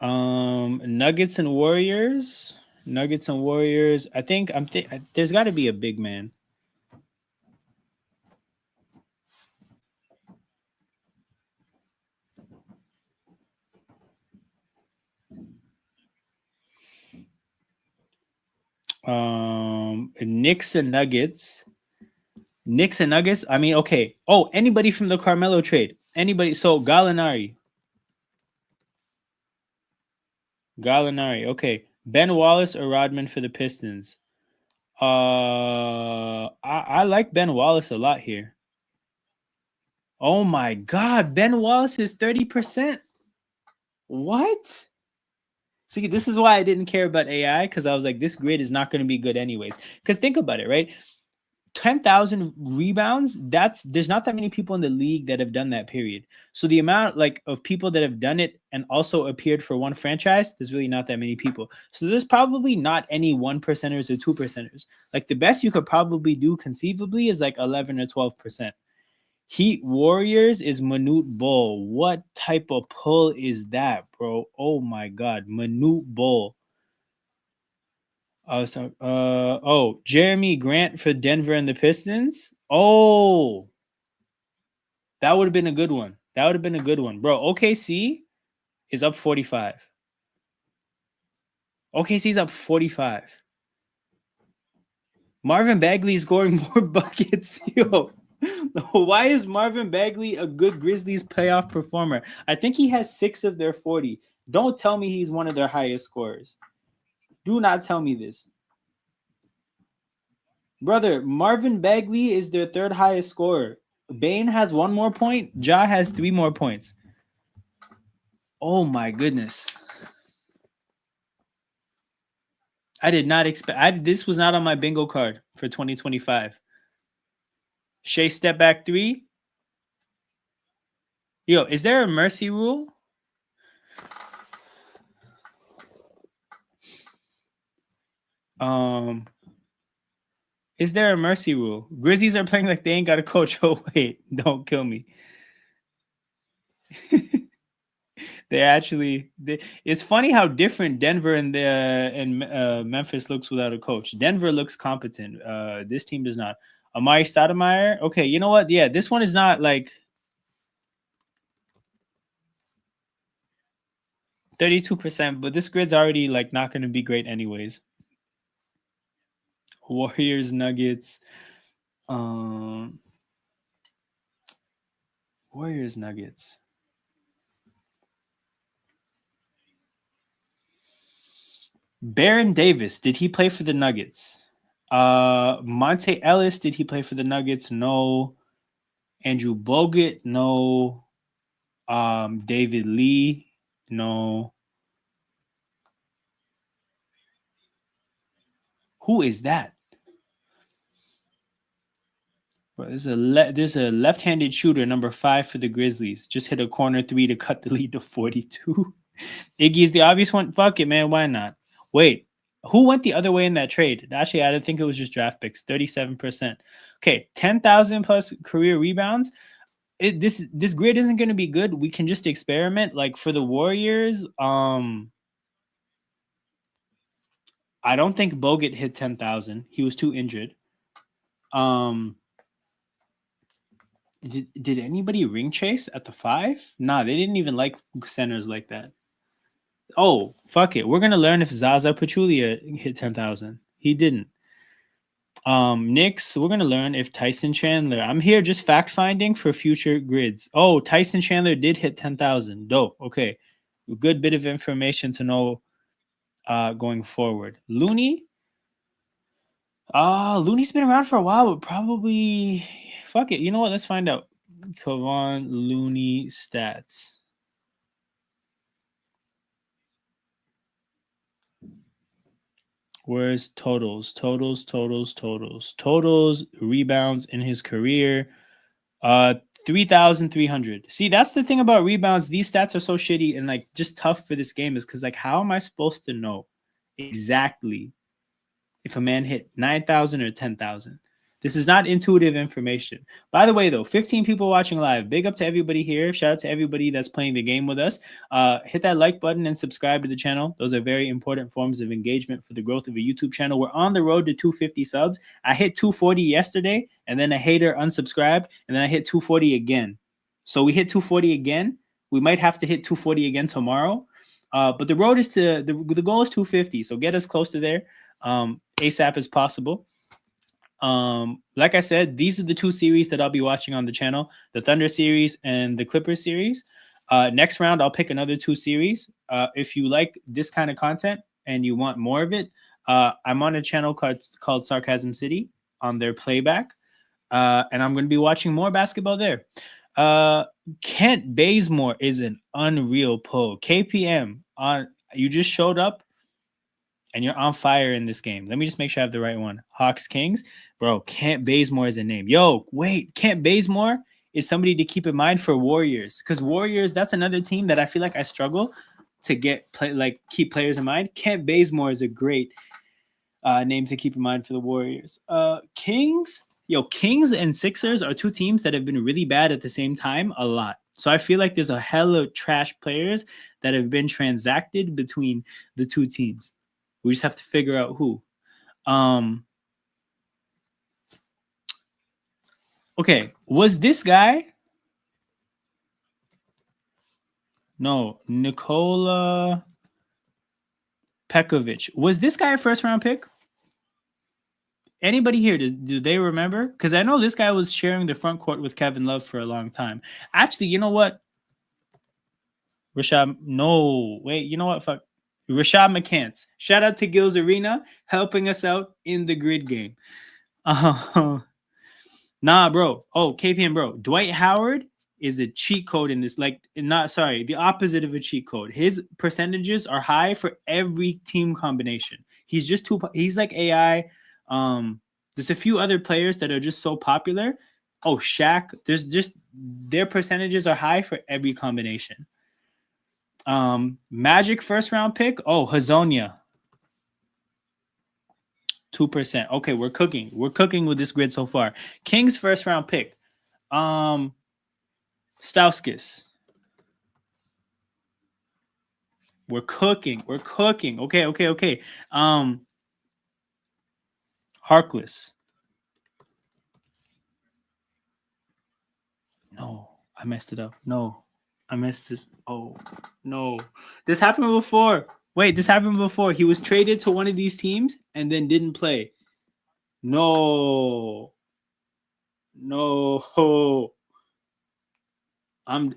Speaker 1: Nuggets and Warriors. Nuggets and Warriors. I think there's got to be a big man. Knicks and Nuggets. Knicks and Nuggets. I mean, okay. Oh, anybody from the Carmelo trade? Anybody? So Gallinari. Gallinari. Okay. Ben Wallace or Rodman for the Pistons. I like Ben Wallace a lot here. Oh my God, Ben Wallace is 30%. What? See, this is why I didn't care about AI, because I was like, this grid is not going to be good anyways. Because think about it, right? 10,000 rebounds, there's not that many people in the league that have done that, period. So the amount like of people that have done it and also appeared for one franchise, there's really not that many people. So there's probably not any 1%ers or 2%ers. Like the best you could probably do conceivably is like 11 or 12%. Heat Warriors is Manute Bol. What type of pull is that, bro? Oh my God, Manute Bol. Jeremy Grant for Denver and the Pistons. Oh, that would have been a good one. That would have been a good one, bro. OKC is up 45. OKC's up 45. Marvin Bagley is scoring more buckets. Yo, why is Marvin Bagley a good Grizzlies playoff performer? I think he has 6 of their 40. Don't tell me he's one of their highest scorers. Do not tell me this. Brother, Marvin Bagley is their third highest scorer. Bane has 1 more point. Ja has 3 more points. Oh my goodness. I did not expect. This was not on my bingo card for 2025. Shea step back 3. Yo, is there a mercy rule? Is there a mercy rule? Grizzlies are playing like they ain't got a coach. Oh wait, don't kill me. It's funny how different Denver and Memphis looks without a coach. Denver looks competent. This team does not. Amari Stoudemire. Okay, you know what? Yeah, this one is not like 32%, but this grid's already like not going to be great anyways. Warriors, Nuggets. Warriors, Nuggets. Baron Davis, did he play for the Nuggets? Monte Ellis, did he play for the Nuggets? No. Andrew Bogut, no. David Lee, no. Who is that? Bro, there's a left-handed shooter, number 5 for the Grizzlies. Just hit a corner 3 to cut the lead to 42. Iggy's the obvious one. Fuck it, man. Why not? Wait, who went the other way in that trade? Actually, I didn't think it was just draft picks. 37%. Okay, 10,000 plus career rebounds. This grid isn't going to be good. We can just experiment. Like for the Warriors, I don't think Bogut hit 10,000. He was too injured. Um, did anybody ring chase at the 5? Nah, they didn't even like centers like that. Oh, fuck it. We're gonna learn if Zaza Pachulia hit 10,000. He didn't. Knicks, we're gonna learn if Tyson Chandler. I'm here just fact finding for future grids. Oh, Tyson Chandler did hit 10,000. Dope. Okay, a good bit of information to know going forward. Looney. Looney's been around for a while, but probably fuck it. You know what? Let's find out. Kevon Looney stats. Where's totals, rebounds in his career. 3,300. See, that's the thing about rebounds. These stats are so shitty and like just tough for this game is because like how am I supposed to know exactly if a man hit 9,000 or 10,000? This is not intuitive information. By the way, though, 15 people watching live. Big up to everybody here. Shout out to everybody that's playing the game with us. Hit that like button and subscribe to the channel. Those are very important forms of engagement for the growth of a YouTube channel. We're on the road to 250 subs. I hit 240 yesterday, and then a hater unsubscribed, and then I hit 240 again. So we hit 240 again. We might have to hit 240 again tomorrow. But the road is to the goal is 250. So get us close to there ASAP as possible. Like I said, these are the 2 series that I'll be watching on the channel, the Thunder series and the Clippers series. Next round, I'll pick another 2 series. If you like this kind of content and you want more of it, I'm on a channel called Sarcasm City on their playback. And I'm going to be watching more basketball there. Kent Bazemore is an unreal pull. KPM, you just showed up and you're on fire in this game. Let me just make sure I have the right one. Hawks Kings. Bro, Kent Bazemore is a name. Yo, wait, Kent Bazemore is somebody to keep in mind for Warriors. Because Warriors, that's another team that I feel like I struggle to keep players in mind. Kent Bazemore is a great name to keep in mind for the Warriors. Kings. Yo, Kings and Sixers are 2 teams that have been really bad at the same time a lot. So I feel like there's a hell of trash players that have been transacted between the 2 teams. We just have to figure out who. Okay, was this guy? No, Nikola Pekovic. Was this guy a first round pick? Anybody here, do they remember? Because I know this guy was sharing the front court with Kevin Love for a long time. Actually, you know what? Rashad, no, wait, you know what? Fuck. Rashad McCants. Shout out to Gills Arena helping us out in the grid game. Nah, bro. Oh, KPM, bro. Dwight Howard is a cheat code in this. The opposite of a cheat code. His percentages are high for every team combination. He's like AI. There's a few other players that are just so popular. Oh, Shaq. Their percentages are high for every combination. Magic first round pick. Oh, Hazonia. 2%. Okay, we're cooking. We're cooking with this grid so far. Kings first round pick. Stauskas. We're cooking. We're cooking. Okay. Harkless. No, I messed it up. No, I messed this. Oh, no. This happened before. Wait, this happened before. He was traded to one of these teams and then didn't play. No. I'm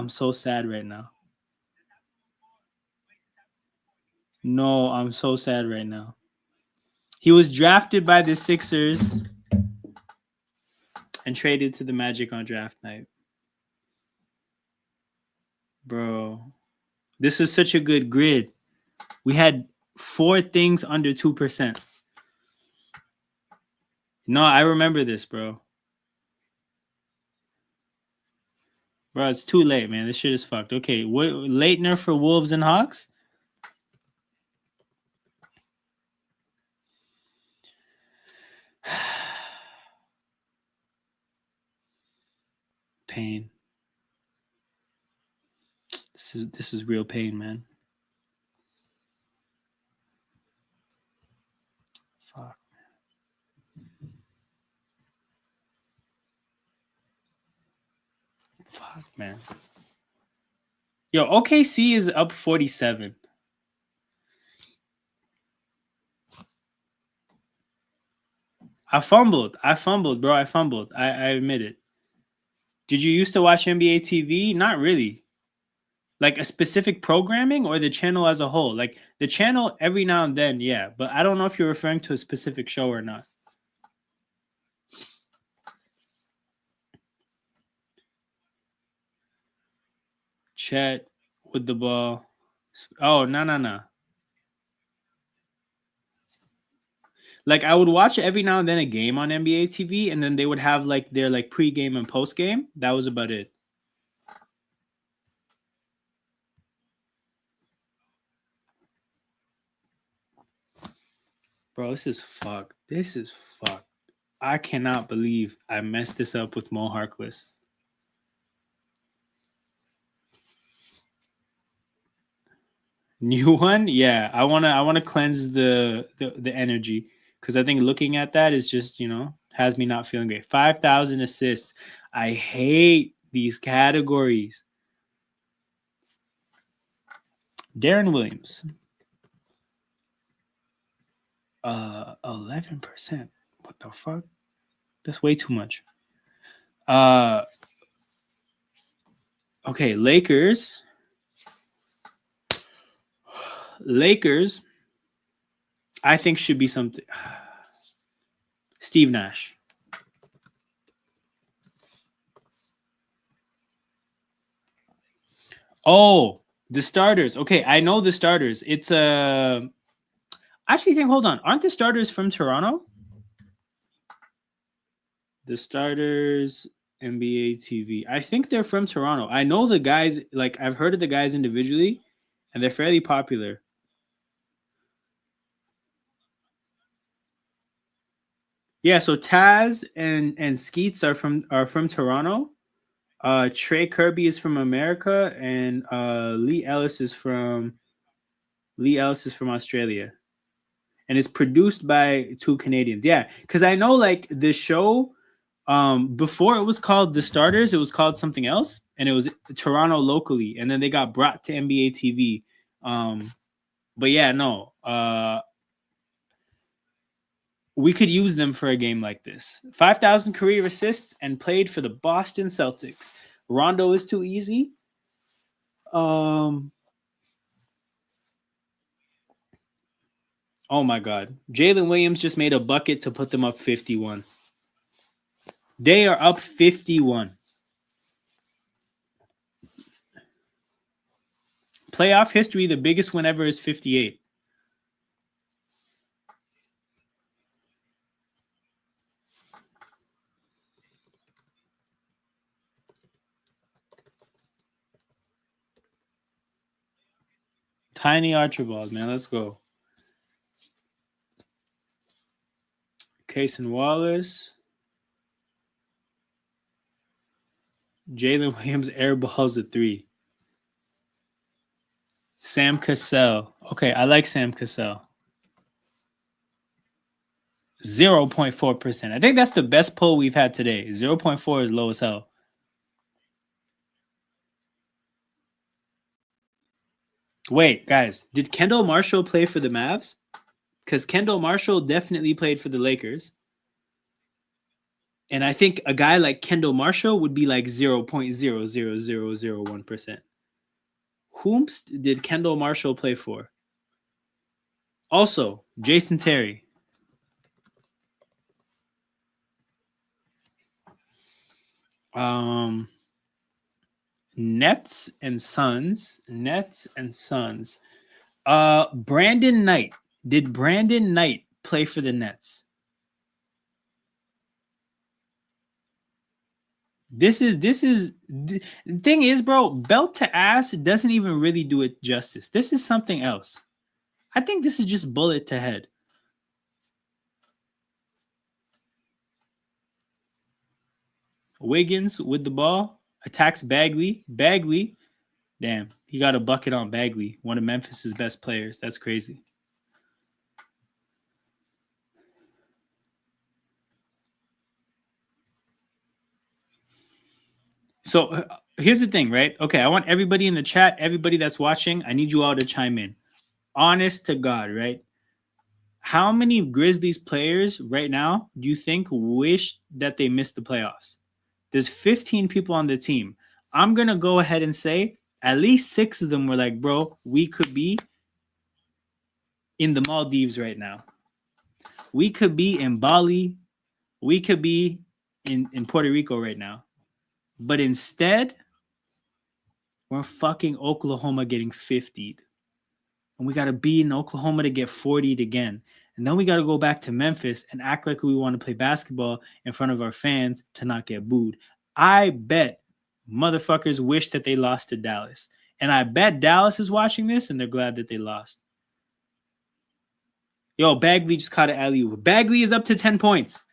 Speaker 1: so sad right now. No, I'm so sad right now. He was drafted by the Sixers and traded to the Magic on draft night. Bro, this was such a good grid. We had 4 things under 2%. No, I remember this, bro. Bro, it's too late, man. This shit is fucked. Okay, what Leitner for Wolves and Hawks? Pain. This is real pain, man. Fuck. Fuck, man. Yo, OKC is up 47. I fumbled, bro. I fumbled. I admit it. Did you used to watch NBA TV? Not really. Like a specific programming or the channel as a whole? Like the channel every now and then, yeah. But I don't know if you're referring to a specific show or not. Chet with the ball. Oh, no. Like I would watch every now and then a game on NBA TV, and then they would have like their like pre-game and post-game. That was about it. Bro, this is fucked. This is fucked. I cannot believe I messed this up with Mo Harkless. New one? Yeah. I wanna cleanse the energy. Because I think looking at that is just, has me not feeling great. 5,000 assists. I hate these categories. Darren Williams. 11%. What the fuck? That's way too much. Okay, Lakers. I think should be something. Steve Nash. Oh, the starters. Okay, I know the starters. It's actually, hold on. Aren't the starters from Toronto? The starters, NBA TV. I think they're from Toronto. I know the guys. Like I've heard of the guys individually, and they're fairly popular. Yeah, so Taz and Skeets are from Toronto. Trey Kirby is from America, and Lee Ellis is from Australia, and it's produced by 2 Canadians. Yeah, because I know like the show, before it was called The Starters, it was called something else, and it was Toronto locally, and then they got brought to NBA TV. But yeah, no, we could use them for a game like this. 5,000 career assists and played for the Boston Celtics. Rondo is too easy. Oh my God. Jalen Williams just made a bucket to put them up 51. They are up 51. Playoff history, the biggest win ever is 58. Tiny Archibald, man. Let's go. Cason Wallace. Jalen Williams airballs a 3. Sam Cassell. Okay, I like Sam Cassell. 0.4%. I think that's the best poll we've had today. 0.4 is low as hell. Wait, guys, did Kendall Marshall play for the Mavs? Because Kendall Marshall definitely played for the Lakers. And I think a guy like Kendall Marshall would be like 0.00001%. Whom did Kendall Marshall play for? Also, Jason Terry. Nets and Suns. Nets and Suns. Brandon Knight. Did Brandon Knight play for the Nets? This is the thing is, bro, belt to ass doesn't even really do it justice. This is something else. I think this is just bullet to head. Wiggins with the ball attacks Bagley. Bagley, damn, he got a bucket on Bagley, one of Memphis's best players. That's crazy. So here's the thing, right? Okay, I want everybody in the chat, everybody that's watching, I need you all to chime in. Honest to God, right? How many Grizzlies players right now do you think wish that they missed the playoffs? There's 15 people on the team. I'm going to go ahead and say at least 6 of them were like, bro, we could be in the Maldives right now. We could be in Bali. We could be in Puerto Rico right now. But instead, we're fucking Oklahoma getting 50'd. And we got to be in Oklahoma to get 40'd again. And then we got to go back to Memphis and act like we want to play basketball in front of our fans to not get booed. I bet motherfuckers wish that they lost to Dallas. And I bet Dallas is watching this and they're glad that they lost. Yo, Bagley just caught an alley-oop. Bagley is up to 10 points.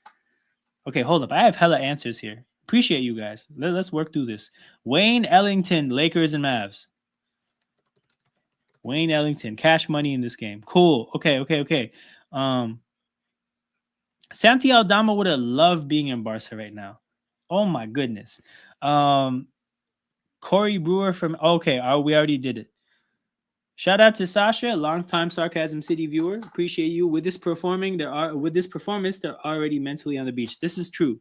Speaker 1: Okay, hold up. I have hella answers here. Appreciate you guys. Let's work through this. Wayne Ellington, Lakers and Mavs. Wayne Ellington, cash money in this game. Cool. Okay. Santi Aldama would have loved being in Barca right now. Oh my goodness. Corey Brewer from we already did it. Shout out to Sasha, longtime Sarcasm City viewer. Appreciate you. With this performance, they're already mentally on the beach. This is true.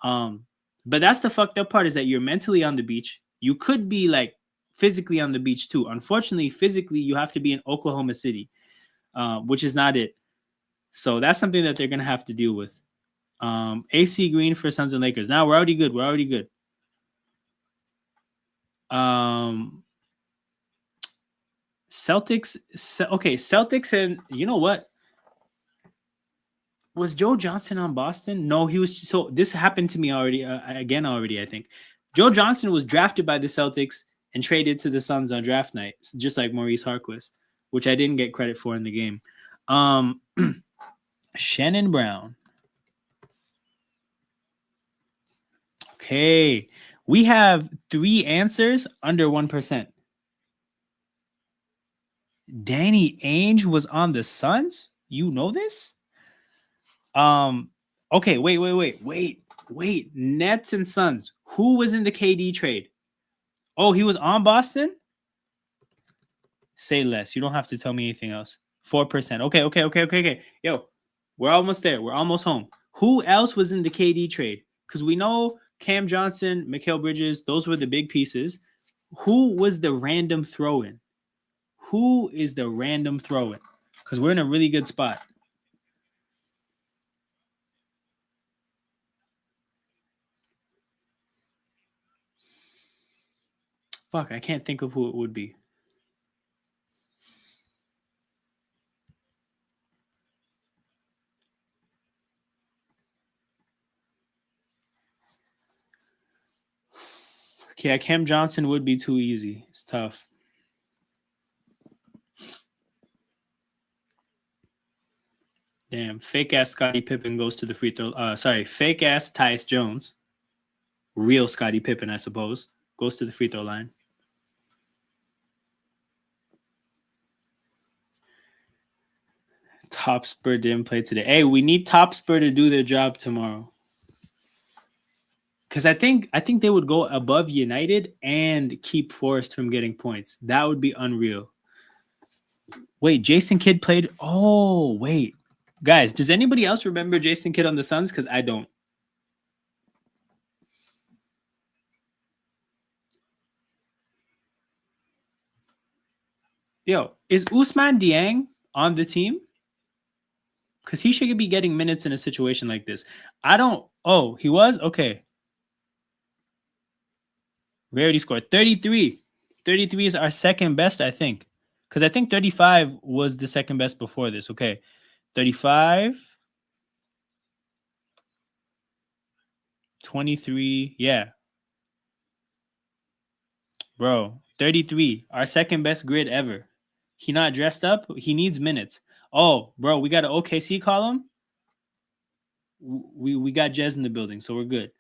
Speaker 1: But that's the fucked up part, is that you're mentally on the beach. You could be like physically on the beach too. Unfortunately, physically, you have to be in Oklahoma City, which is not it. So that's something that they're going to have to deal with. AC Green for Suns and Lakers. Now we're already good. Celtics, and you know what? Was Joe Johnson on Boston? No, he was. So this happened to me already. I think Joe Johnson was drafted by the Celtics and traded to the Suns on draft night, just like Maurice Harkless, which I didn't get credit for in the game. Shannon Brown. Okay, we have 3 answers under 1%. Danny Ainge was on the Suns? You know this? Okay, wait. Nets and Suns. Who was in the KD trade? Oh, he was on Boston? Say less. You don't have to tell me anything else. 4%. Okay. Yo, we're almost there. We're almost home. Who else was in the KD trade? Because we know Cam Johnson, Mikal Bridges, those were the big pieces. Who was the random throw-in? Who is the random throw-in? Because we're in a really good spot. Fuck, I can't think of who it would be. Okay, Cam Johnson would be too easy. It's tough. Damn, fake ass Scottie Pippen goes to the free throw. Fake ass Tyus Jones. Real Scottie Pippen, I suppose, goes to the free throw line. Top Spur didn't play today. Hey, we need Top Spur to do their job tomorrow. Because I think they would go above United and keep Forrest from getting points. That would be unreal. Wait, Jason Kidd played? Oh, wait. Guys, does anybody else remember Jason Kidd on the Suns? Because I don't. Yo, is Ousmane Dieng on the team? Because he should be getting minutes in a situation like this. I don't. Oh, he was? Okay. Rarity score 33. 33 is our second best, I think. Because I think 35 was the second best before this. Okay. 35. 23. Yeah. Bro. 33. Our second best grid ever. He not dressed up. He needs minutes. Oh, bro, we got an OKC column. We got Jez in the building, so we're good.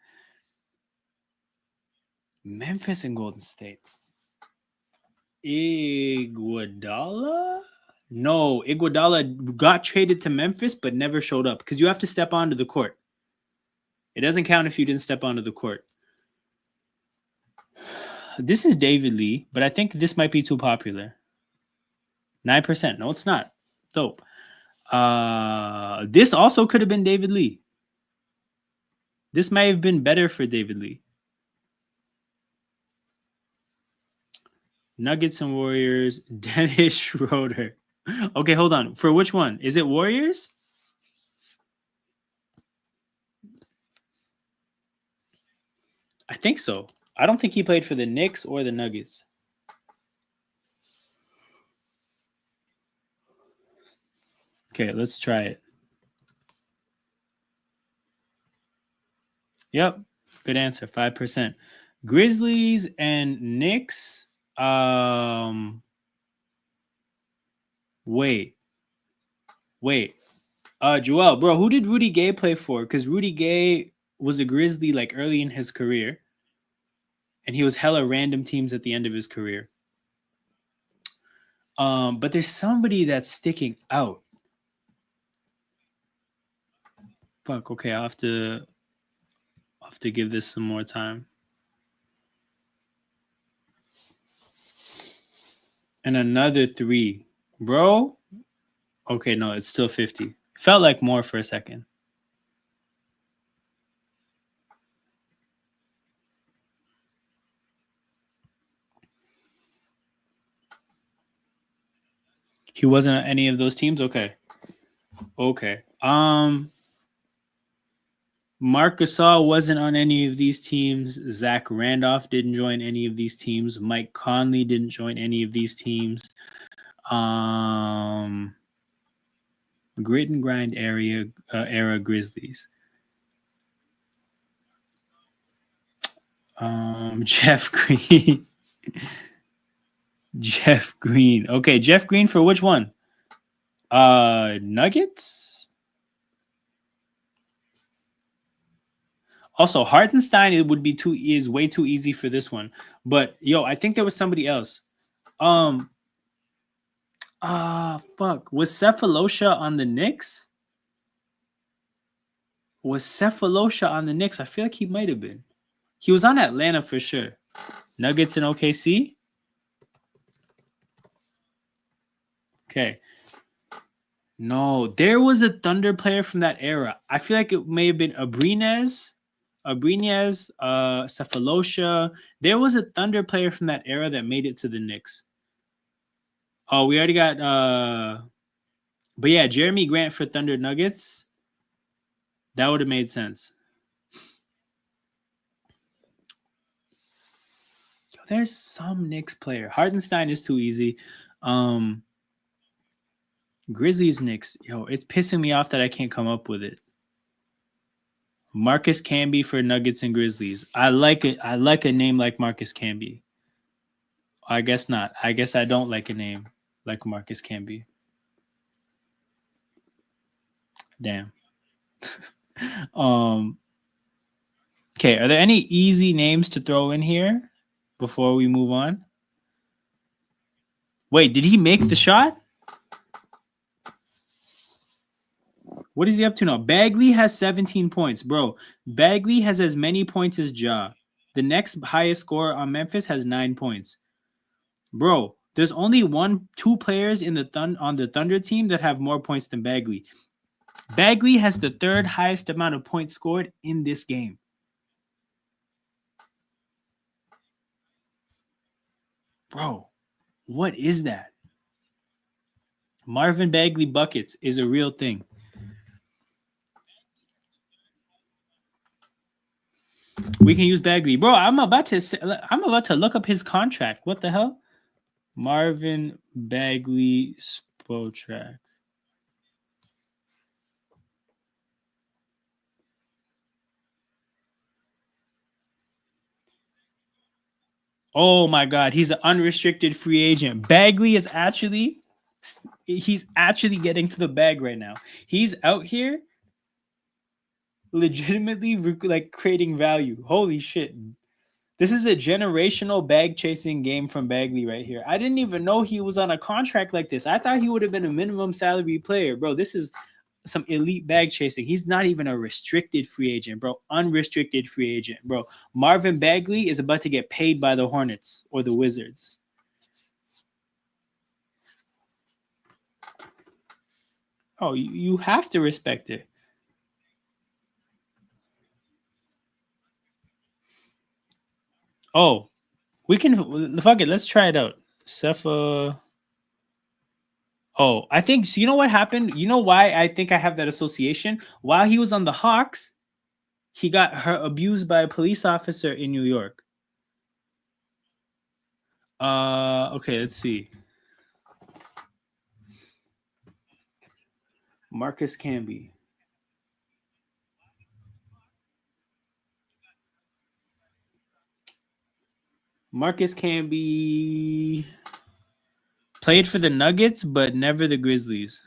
Speaker 1: Memphis and Golden State. Iguodala? No, Iguodala got traded to Memphis but never showed up because you have to step onto the court. It doesn't count if you didn't step onto the court. This is David Lee, but I think this might be too popular. 9%. No, it's not. Dope. This also could have been David Lee. This might have been better for David Lee. Nuggets and Warriors. Dennis Schroeder. Okay, hold on. For which one? Is it Warriors? I think so. I don't think he played for the Knicks or the Nuggets. Okay, let's try it. Yep, good answer. 5%. Grizzlies and Knicks. Wait. Joel, bro, who did Rudy Gay play for? Because Rudy Gay was a Grizzly like early in his career, and he was hella random teams at the end of his career. But there's somebody that's sticking out. Fuck. Okay, I'll have to give this some more time. And another 3, bro. Okay, no, it's still 50. Felt like more for a second. He wasn't on any of those teams? Okay. Marc Gasol wasn't on any of these teams. Zach Randolph didn't join any of these teams. Mike Conley didn't join any of these teams. Grit and grind era Grizzlies. Jeff Green. Jeff Green. Okay, Jeff Green for which one? Nuggets? Also, Hartenstein is way too easy for this one. But yo, I think there was somebody else. Fuck. Was Cephalosha on the Knicks? I feel like he might have been. He was on Atlanta for sure. Nuggets and OKC? Okay. No, there was a Thunder player from that era. I feel like it may have been Abrines, Cephalosha. There was a Thunder player from that era that made it to the Knicks. Oh, we already got but yeah, Jeremy Grant for Thunder Nuggets. That would have made sense. Yo, there's some Knicks player. Hartenstein is too easy. Grizzlies Knicks. Yo, it's pissing me off that I can't come up with it. Marcus Camby for Nuggets and Grizzlies. I like it. I like a name like Marcus Camby. I guess not. I guess I don't like a name like Marcus Camby. Damn. Okay, are there any easy names to throw in here before we move on? Wait, did he make the shot? What is he up to now? Bagley has 17 points, bro. Bagley has as many points as Ja. The next highest scorer on Memphis has 9 points. Bro, there's only 2 players on the Thunder team that have more points than Bagley. Bagley has the 3rd highest amount of points scored in this game. Bro, what is that? Marvin Bagley buckets is a real thing. We can use Bagley, bro. I'm about to look up his contract. What the hell? Marvin Bagley Spotrac. Oh my God, he's an unrestricted free agent. Bagley is he's actually getting to the bag right now. He's out here legitimately like creating value. Holy shit. This is a generational bag chasing game from Bagley right here. I didn't even know he was on a contract like this. I thought he would have been a minimum salary player, bro. This is some elite bag chasing. He's not even a restricted free agent, bro. Unrestricted free agent, bro. Marvin Bagley is about to get paid by the Hornets or the Wizards. Oh, you have to respect it. Oh, we can fuck it. Let's try it out. Cepha. Oh, I think so. You know what happened? You know why I think I have that association? While he was on the Hawks, he got abused by a police officer in New York. Okay, let's see. Marcus Camby. Marcus Camby played for the Nuggets, but never the Grizzlies.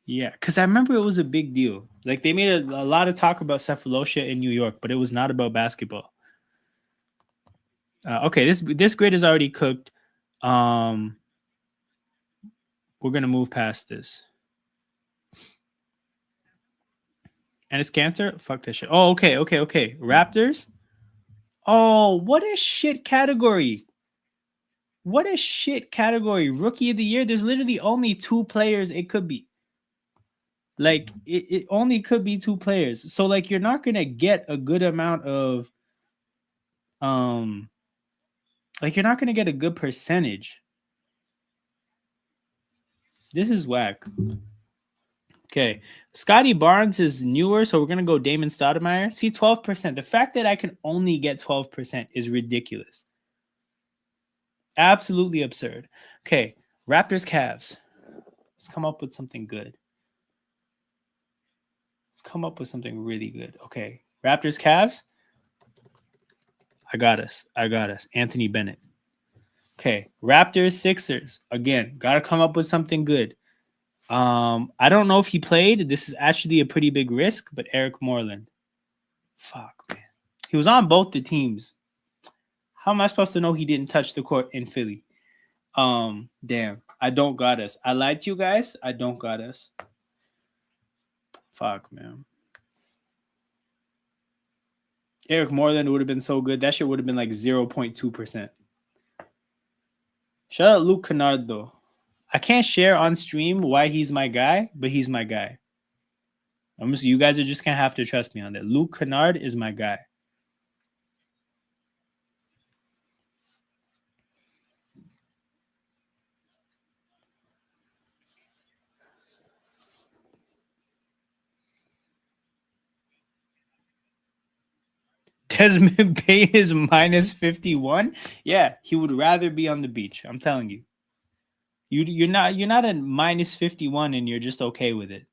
Speaker 1: Yeah, because I remember it was a big deal. Like they made a lot of talk about Cephalosha in New York, but it was not about basketball. Okay, this grid is already cooked. We're gonna move past this. And it's Cantor? Fuck that shit. Oh, okay. Raptors. Oh, what a shit category. What a shit category. Rookie of the year. There's literally only 2 players it could be. Like it only could be 2 players. So like you're not gonna get a good amount of like you're not gonna get a good percentage. This is whack. Okay. Scotty Barnes is newer, so we're gonna go Damon Stoudemire. See, 12%. The fact that I can only get 12% is ridiculous. Absolutely absurd. Okay, Raptors Cavs. Let's come up with something good. Let's come up with something really good. Okay, Raptors Cavs. I got us. Anthony Bennett. Okay, Raptors Sixers. Again, gotta come up with something good. I don't know if he played. This is actually a pretty big risk, but Eric Moreland. Fuck, man. He was on both the teams. How am I supposed to know he didn't touch the court in Philly? Damn. I don't got us. I lied to you guys. I don't got us. Fuck, man. Eric Moreland would have been so good. That shit would have been like 0.2%. Shout out Luke Kennard, though. I can't share on stream why he's my guy, but he's my guy. You guys are just going to have to trust me on that. Luke Kennard is my guy. Desmond Bain is minus 51. Yeah, he would rather be on the beach. I'm telling you. You're not at minus 51 and you're just okay with it.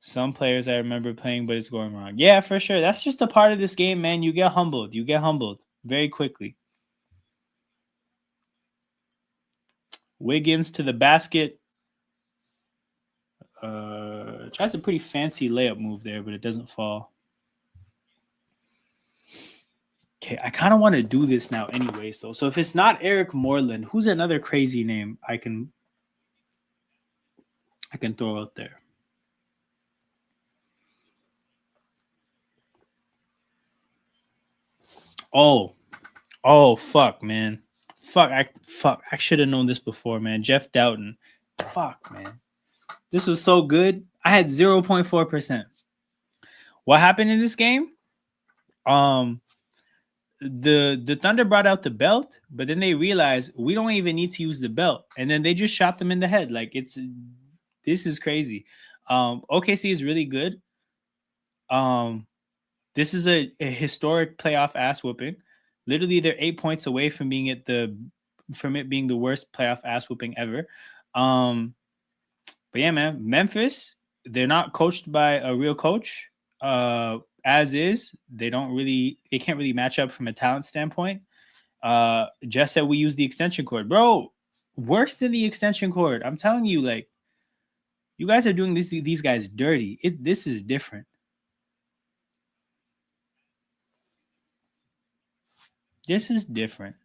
Speaker 1: Some players I remember playing, but it's going wrong. Yeah, for sure. That's just a part of this game, man. You get humbled. Very quickly. Wiggins to the basket. Tries a pretty fancy layup move there, but it doesn't fall. Okay, I kind of want to do this now anyways, though. So if it's not Eric Moreland, who's another crazy name I can throw out there? Oh, fuck, man. I should have known this before, man. Jeff Doughton. Fuck, man. This was so good. I had 0.4%. What happened in this game? The Thunder brought out the belt, but then they realized we don't even need to use the belt, and then they just shot them in the head. Like it's This is crazy. OKC is really good. This is a historic playoff ass whooping. Literally, they're 8 points away from being from it being the worst playoff ass whooping ever. But yeah, man, Memphis, they're not coached by a real coach. As is, they can't really match up from a talent standpoint. Just said we use the extension cord, bro. Worse than the extension cord. I'm telling you, like, you guys are doing these guys dirty. This is different. This is different.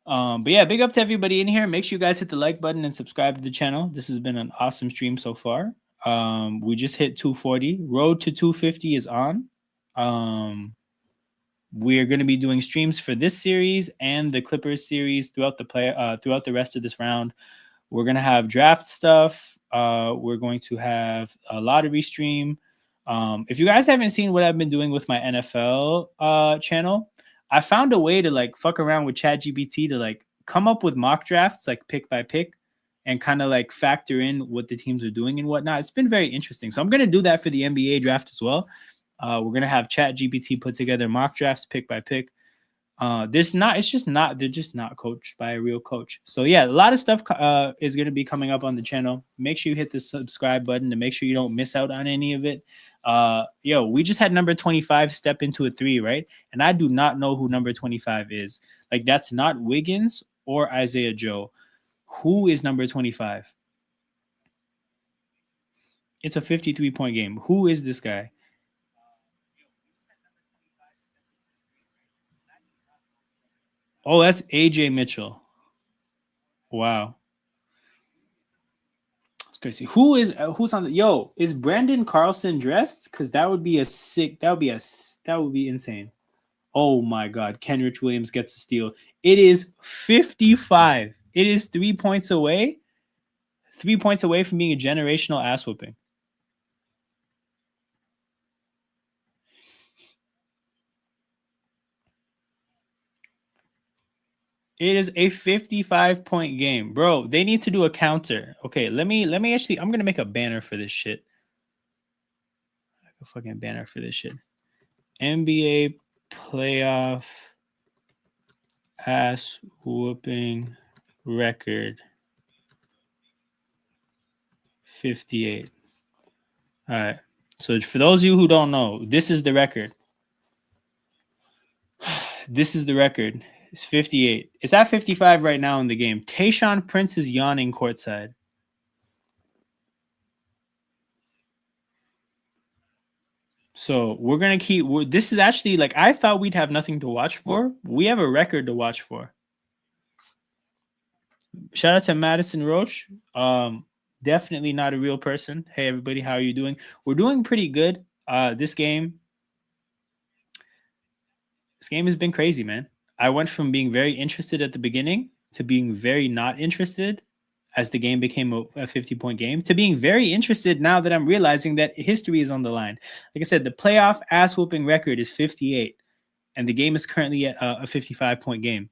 Speaker 1: But yeah, big up to everybody in here. Make sure you guys hit the like button and subscribe to the channel. This has been an awesome stream so far. We just hit 240. Road to 250 is on. We're going to be doing streams for this series and the Clippers series throughout the rest of this round. We're going to have draft stuff. We're going to have a lottery stream. If you guys haven't seen what I've been doing with my NFL channel, I found a way to like fuck around with ChatGPT to like come up with mock drafts, like pick by pick, and kind of like factor in what the teams are doing and whatnot. It's been very interesting. So I'm going to do that for the NBA draft as well. We're going to have ChatGPT put together mock drafts pick by pick. They're just not coached by a real coach. So yeah, a lot of stuff is going to be coming up on the channel. Make sure you hit the subscribe button to make sure you don't miss out on any of it. We just had number 25 step into a 3, right? And I do not know who number 25 is. Like, that's not Wiggins or Isaiah Joe. Who is number 25? It's a 53-point game. Who is this guy? Oh, that's AJ Mitchell. Wow. It's crazy. Who's on the is Brandon Carlson dressed? Because that would be insane. Oh my God. Kenrich Williams gets a steal. It is 55. It is 3 points away. 3 points away from being a generational ass whooping. It is a 55-point game. Bro, they need to do a counter. Okay, let me actually, I'm going to make a banner for this shit. A fucking banner for this shit. NBA playoff ass whooping record 58. All right. So for those of you who don't know, this is the record. This is the record. It's 58. It's at 55 right now in the game. Tayshaun Prince is yawning courtside. So we're going to keep... This is actually, like, I thought we'd have nothing to watch for. We have a record to watch for. Shout out to Madison Roach. Definitely not a real person. Hey, everybody, how are you doing? We're doing pretty good. This game has been crazy, man. I went from being very interested at the beginning to being very not interested as the game became a 50-point game to being very interested now that I'm realizing that history is on the line. Like I said, the playoff ass whooping record is 58, and the game is currently at a 55-point game.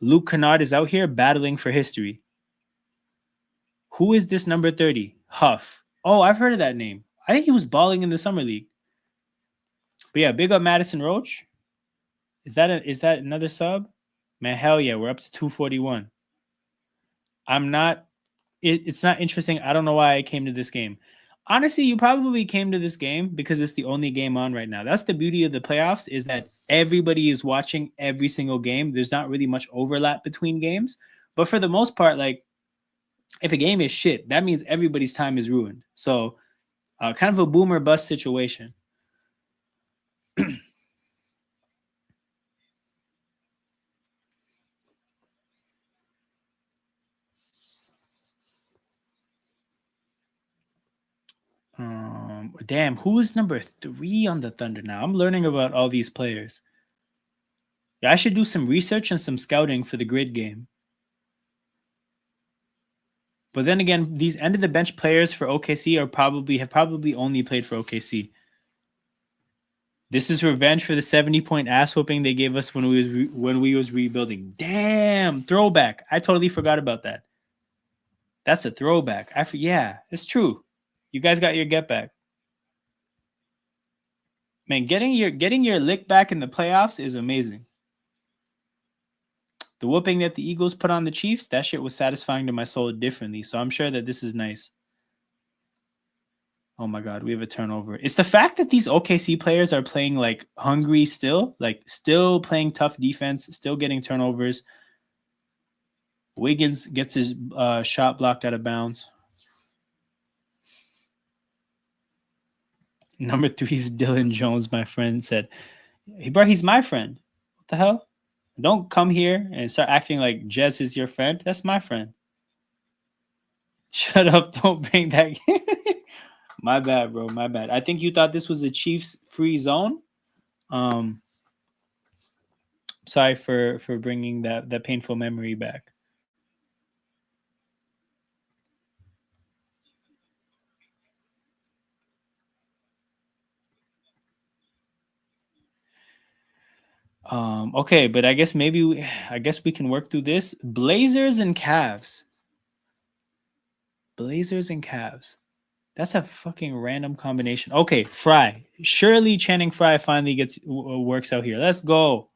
Speaker 1: Luke Kennard is out here battling for history. Who is this number 30? Huff. Oh, I've heard of that name. I think he was balling in the summer league. But yeah, big up Madison Roach. Is that another sub? Man, hell yeah, we're up to 241. It's not interesting. I don't know why I came to this game. Honestly, you probably came to this game because it's the only game on right now. That's the beauty of the playoffs, is that everybody is watching every single game. There's not really much overlap between games. But for the most part, like, if a game is shit, that means everybody's time is ruined. So kind of a boomer bust situation. Damn, who is number 3 on the Thunder now? I'm learning about all these players. Yeah, I should do some research and some scouting for the grid game. But then again, these end of the bench players for OKC have probably only played for OKC. This is revenge for the 70-point ass whooping they gave us when we was rebuilding. Damn, throwback. I totally forgot about that. That's a throwback. Yeah, it's true. You guys got your get back. Man, getting your lick back in the playoffs is amazing. The whooping that the Eagles put on the Chiefs, that shit was satisfying to my soul differently. So I'm sure that this is nice. Oh my God, we have a turnover. It's the fact that these OKC players are playing like hungry still, like still playing tough defense, still getting turnovers. Wiggins gets his shot blocked out of bounds. Number 3 is Dylan Jones, my friend said. Hey, bro, he's my friend. What the hell? Don't come here and start acting like Jez is your friend. That's my friend. Shut up. Don't bring that. My bad, bro. My bad. I think you thought this was a Chiefs free zone. Sorry for bringing that painful memory back. Okay, but I guess we can work through this. Blazers and Cavs. Blazers and Cavs. That's a fucking random combination. Okay, Fry. Surely Channing Fry finally works out here. Let's go.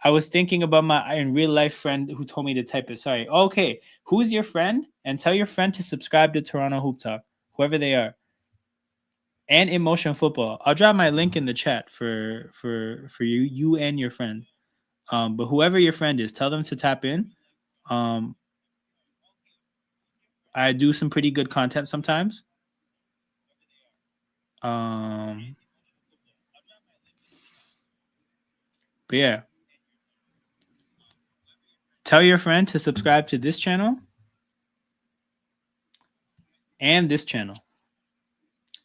Speaker 1: I was thinking about my in real life friend who told me to type it. Sorry. Okay, who's your friend? And tell your friend to subscribe to Toronto Hoop Talk, whoever they are, and Emotion Football. I'll drop my link in the chat for you and your friend. But whoever your friend is, tell them to tap in. I do some pretty good content sometimes. But yeah, tell your friend to subscribe to this channel and this channel.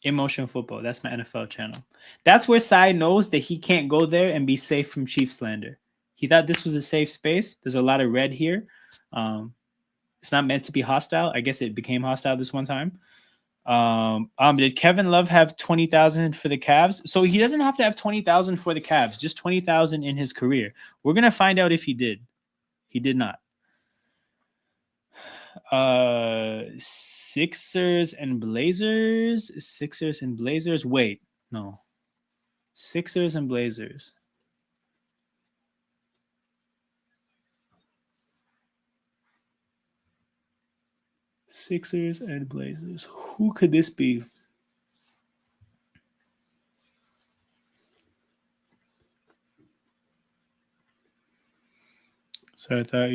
Speaker 1: Emotion Football. That's my NFL channel. That's where Sai knows that he can't go there and be safe from Chief slander. He thought this was a safe space. There's a lot of red here. It's not meant to be hostile. I guess it became hostile this one time. Did Kevin Love have 20,000 for the Cavs? So he doesn't have to have 20,000 for the Cavs, just 20,000 in his career. We're gonna find out if he did. He did not. Sixers and Blazers. Wait, no. Sixers and Blazers. Sixers and Blazers. Who could this be? So I thought,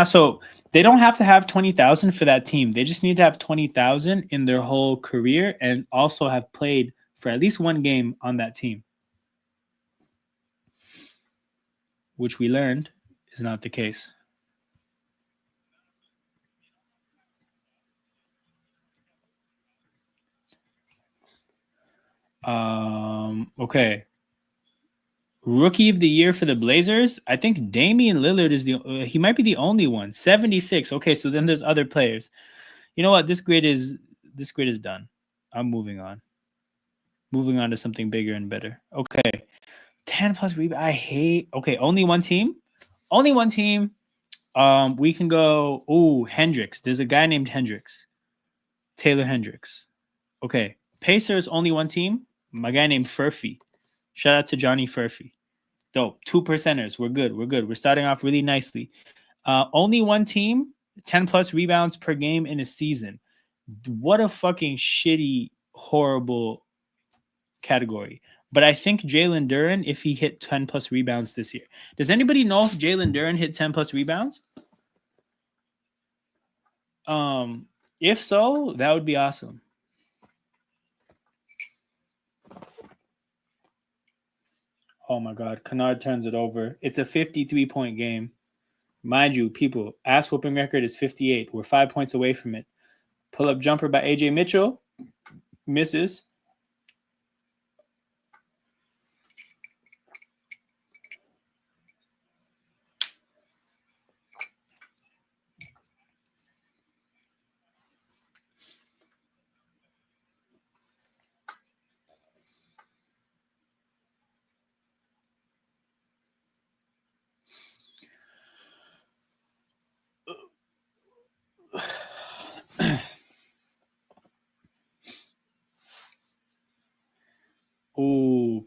Speaker 1: so they don't have to have 20,000 for that team. They just need to have 20,000 in their whole career and also have played for at least one game on that team, which we learned is not the case. Okay. Rookie of the year for the Blazers, I think Damian Lillard is he might be the only one. 76. Okay, so then there's other players. You know what? This grid is done. I'm moving on. Moving on to something bigger and better. Okay. 10 plus rebound. Okay, only one team. Only one team. We can go. Oh, Hendricks. There's a guy named Hendricks. Taylor Hendricks. Okay. Pacers, only one team. My guy named Furphy. Shout out to Johnny Furphy. Dope. 2%ers. We're good. We're starting off really nicely. Only one team, 10 plus rebounds per game in a season. What a fucking shitty, horrible category. But I think Jalen Duren, if he hit 10 plus rebounds this year. Does anybody know if Jalen Duren hit 10 plus rebounds? If so, that would be awesome. Oh my God, Kennard turns it over. It's a 53-point game. Mind you, people, ass whooping record is 58. We're 5 points away from it. Pull up jumper by AJ Mitchell. Misses.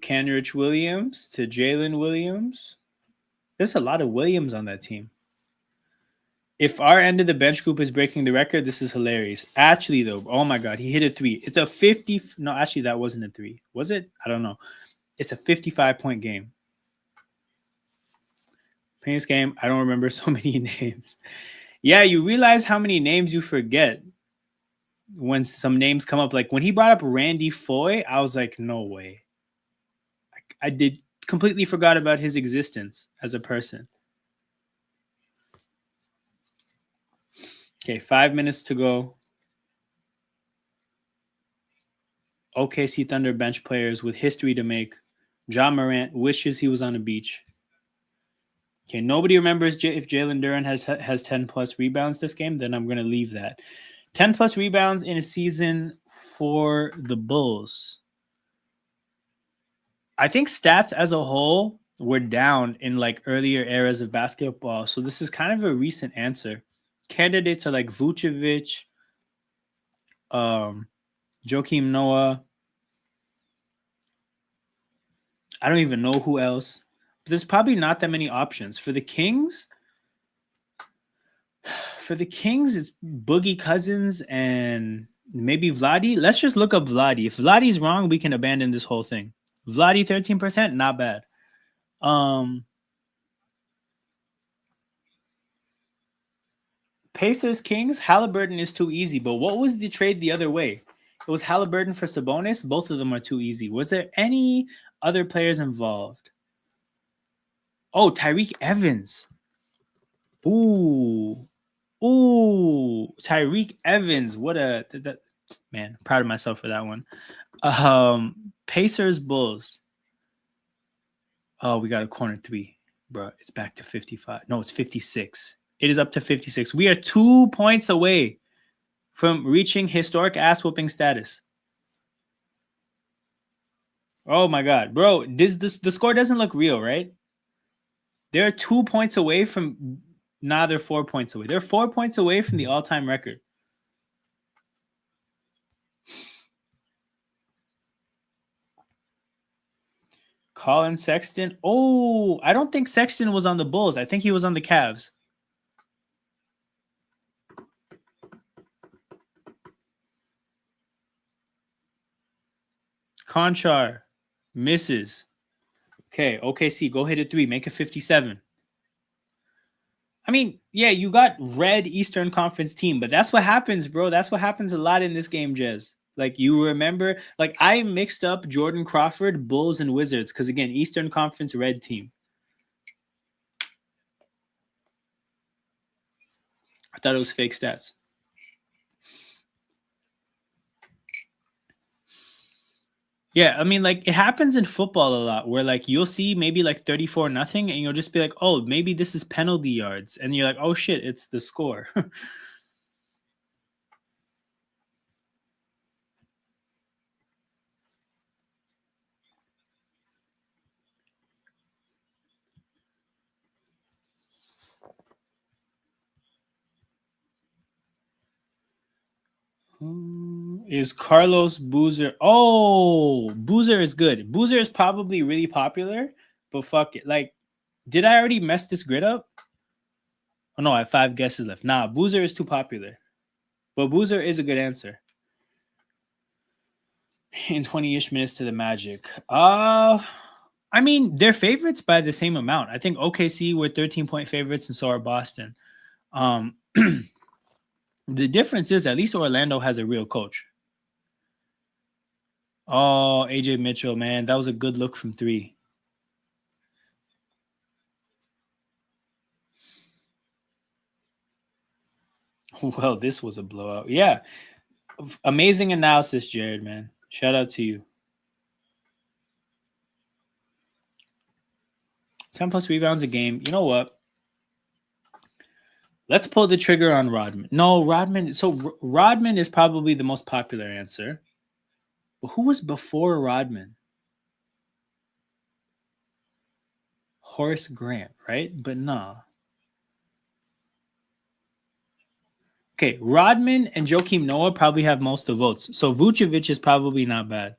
Speaker 1: Kenrich Williams to Jalen Williams. There's a lot of Williams on that team. If our end of the bench group is breaking the record, this is hilarious. Actually, though, oh my God, he hit a 3. It's a 50. No, actually, that wasn't a 3. Was it? I don't know. It's a 55-point game. Painless game. I don't remember so many names. Yeah, you realize how many names you forget when some names come up. Like when he brought up Randy Foye, I was like, no way. I did completely forgot about his existence as a person. Okay, 5 minutes to go. OKC Thunder bench players with history to make. Ja Morant wishes he was on a beach. Okay, nobody remembers if Jalen Duren has 10 plus rebounds this game, then I'm going to leave that. 10 plus rebounds in a season for the Bulls. I think stats as a whole were down in like earlier eras of basketball. So this is kind of a recent answer. Candidates are like Vucevic, Joakim Noah. I don't even know who else. But there's probably not that many options. For the Kings, it's Boogie Cousins and maybe Vladi. Let's just look up Vladi. If Vladi's wrong, we can abandon this whole thing. Vladi 13%, not bad. Pacers Kings, Halliburton is too easy. But what was the trade the other way? It was Halliburton for Sabonis. Both of them are too easy. Was there any other players involved? Oh, Tyreek Evans. Ooh, Tyreek Evans. What a man! Proud of myself for that one. Pacers Bulls. Oh, we got a corner 3, bro. It's back to 55. No, it's 56. It is up to 56. We are 2 points away from reaching historic ass whooping status. Oh my God, bro! The score doesn't look real, right? They're 2 points away from. Now they're 4 points away. They're 4 points away from the all-time record. Colin Sexton. Oh, I don't think Sexton was on the Bulls. I think he was on the Cavs. Conchar misses. Okay, OKC, go hit a 3. Make it 57. I mean, yeah, you got red Eastern Conference team, but that's what happens, bro. That's what happens a lot in this game, Jez. Like, you remember, like, I mixed up Jordan Crawford, Bulls, and Wizards because, again, Eastern Conference red team. I thought it was fake stats. Yeah, I mean, like, it happens in football a lot where, like, you'll see maybe, like, 34-0, and you'll just be like, oh, maybe this is penalty yards. And you're like, oh, shit, it's the score. Is Carlos Boozer? Oh, Boozer is good. Boozer is probably really popular, but fuck it. Like, did I already mess this grid up? Oh no, I have 5 guesses left. Nah, Boozer is too popular. But Boozer is a good answer. In 20-ish minutes to the Magic. I mean, they're favorites by the same amount. I think OKC were 13-point favorites, and so are Boston. The difference is at least Orlando has a real coach. Oh, AJ Mitchell, man, that was a good look from 3. Well, this was a blowout. Yeah. Amazing analysis, Jared, man. Shout out to you. 10 plus rebounds a game. You know what? Let's pull the trigger on Rodman. No, Rodman. So Rodman is probably the most popular answer. But who was before Rodman? Horace Grant, right? But nah. Okay, Rodman and Joakim Noah probably have most of the votes. So Vucevic is probably not bad.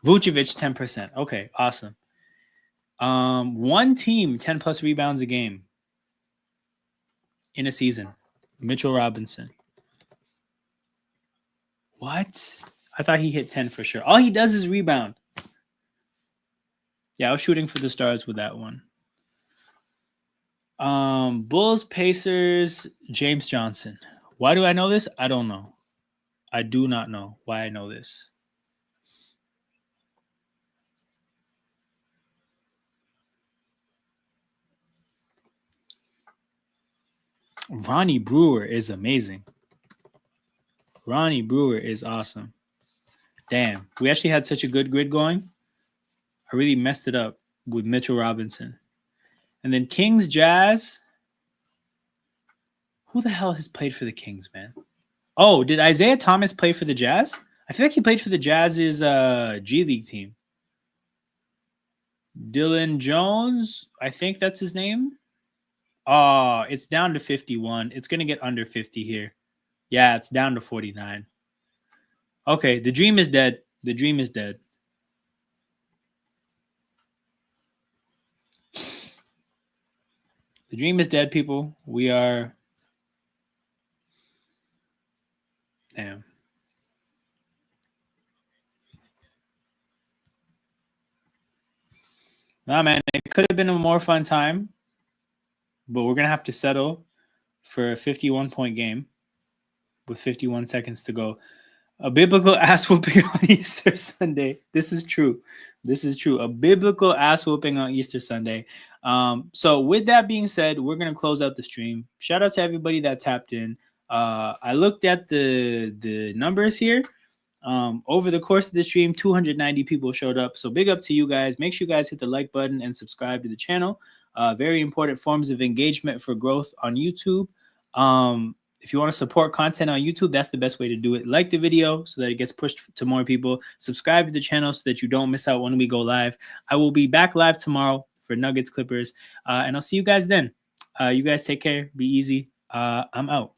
Speaker 1: Vucevic 10%. Okay, awesome. One team 10 plus rebounds a game in a season. Mitchell Robinson. What? I thought he hit 10 for sure. All he does is rebound. Yeah, I was shooting for the stars with that one. Bulls, Pacers, James Johnson. Why do I know this? I don't know. I do not know why I know this. Ronnie Brewer is amazing. Ronnie Brewer is awesome. Damn, we actually had such a good grid going. I really messed it up with Mitchell Robinson. And then Kings, Jazz. Who the hell has played for the Kings, man? Oh, did Isaiah Thomas play for the Jazz? I feel like he played for the Jazz's G League team. Dylan Jones, I think that's his name. Oh, it's down to 51. It's going to get under 50 here. Yeah, it's down to 49. Okay, the dream is dead. The dream is dead. The dream is dead, people. We are... Damn. Nah, man, it could have been a more fun time, but we're going to have to settle for a 51-point game with 51 seconds to go. A biblical ass whooping on Easter Sunday. This is true. This is true. A biblical ass whooping on Easter Sunday. So with that being said, we're going to close out the stream. Shout out to everybody that tapped in. I looked at the numbers here. Over the course of the stream, 290 people showed up. So big up to you guys. Make sure you guys hit the like button and subscribe to the channel. Very important forms of engagement for growth on YouTube. If you want to support content on YouTube, that's the best way to do it. Like the video so that it gets pushed to more people. Subscribe to the channel so that you don't miss out when we go live. I will be back live tomorrow for Nuggets Clippers. And I'll see you guys then. You guys take care. Be easy. I'm out.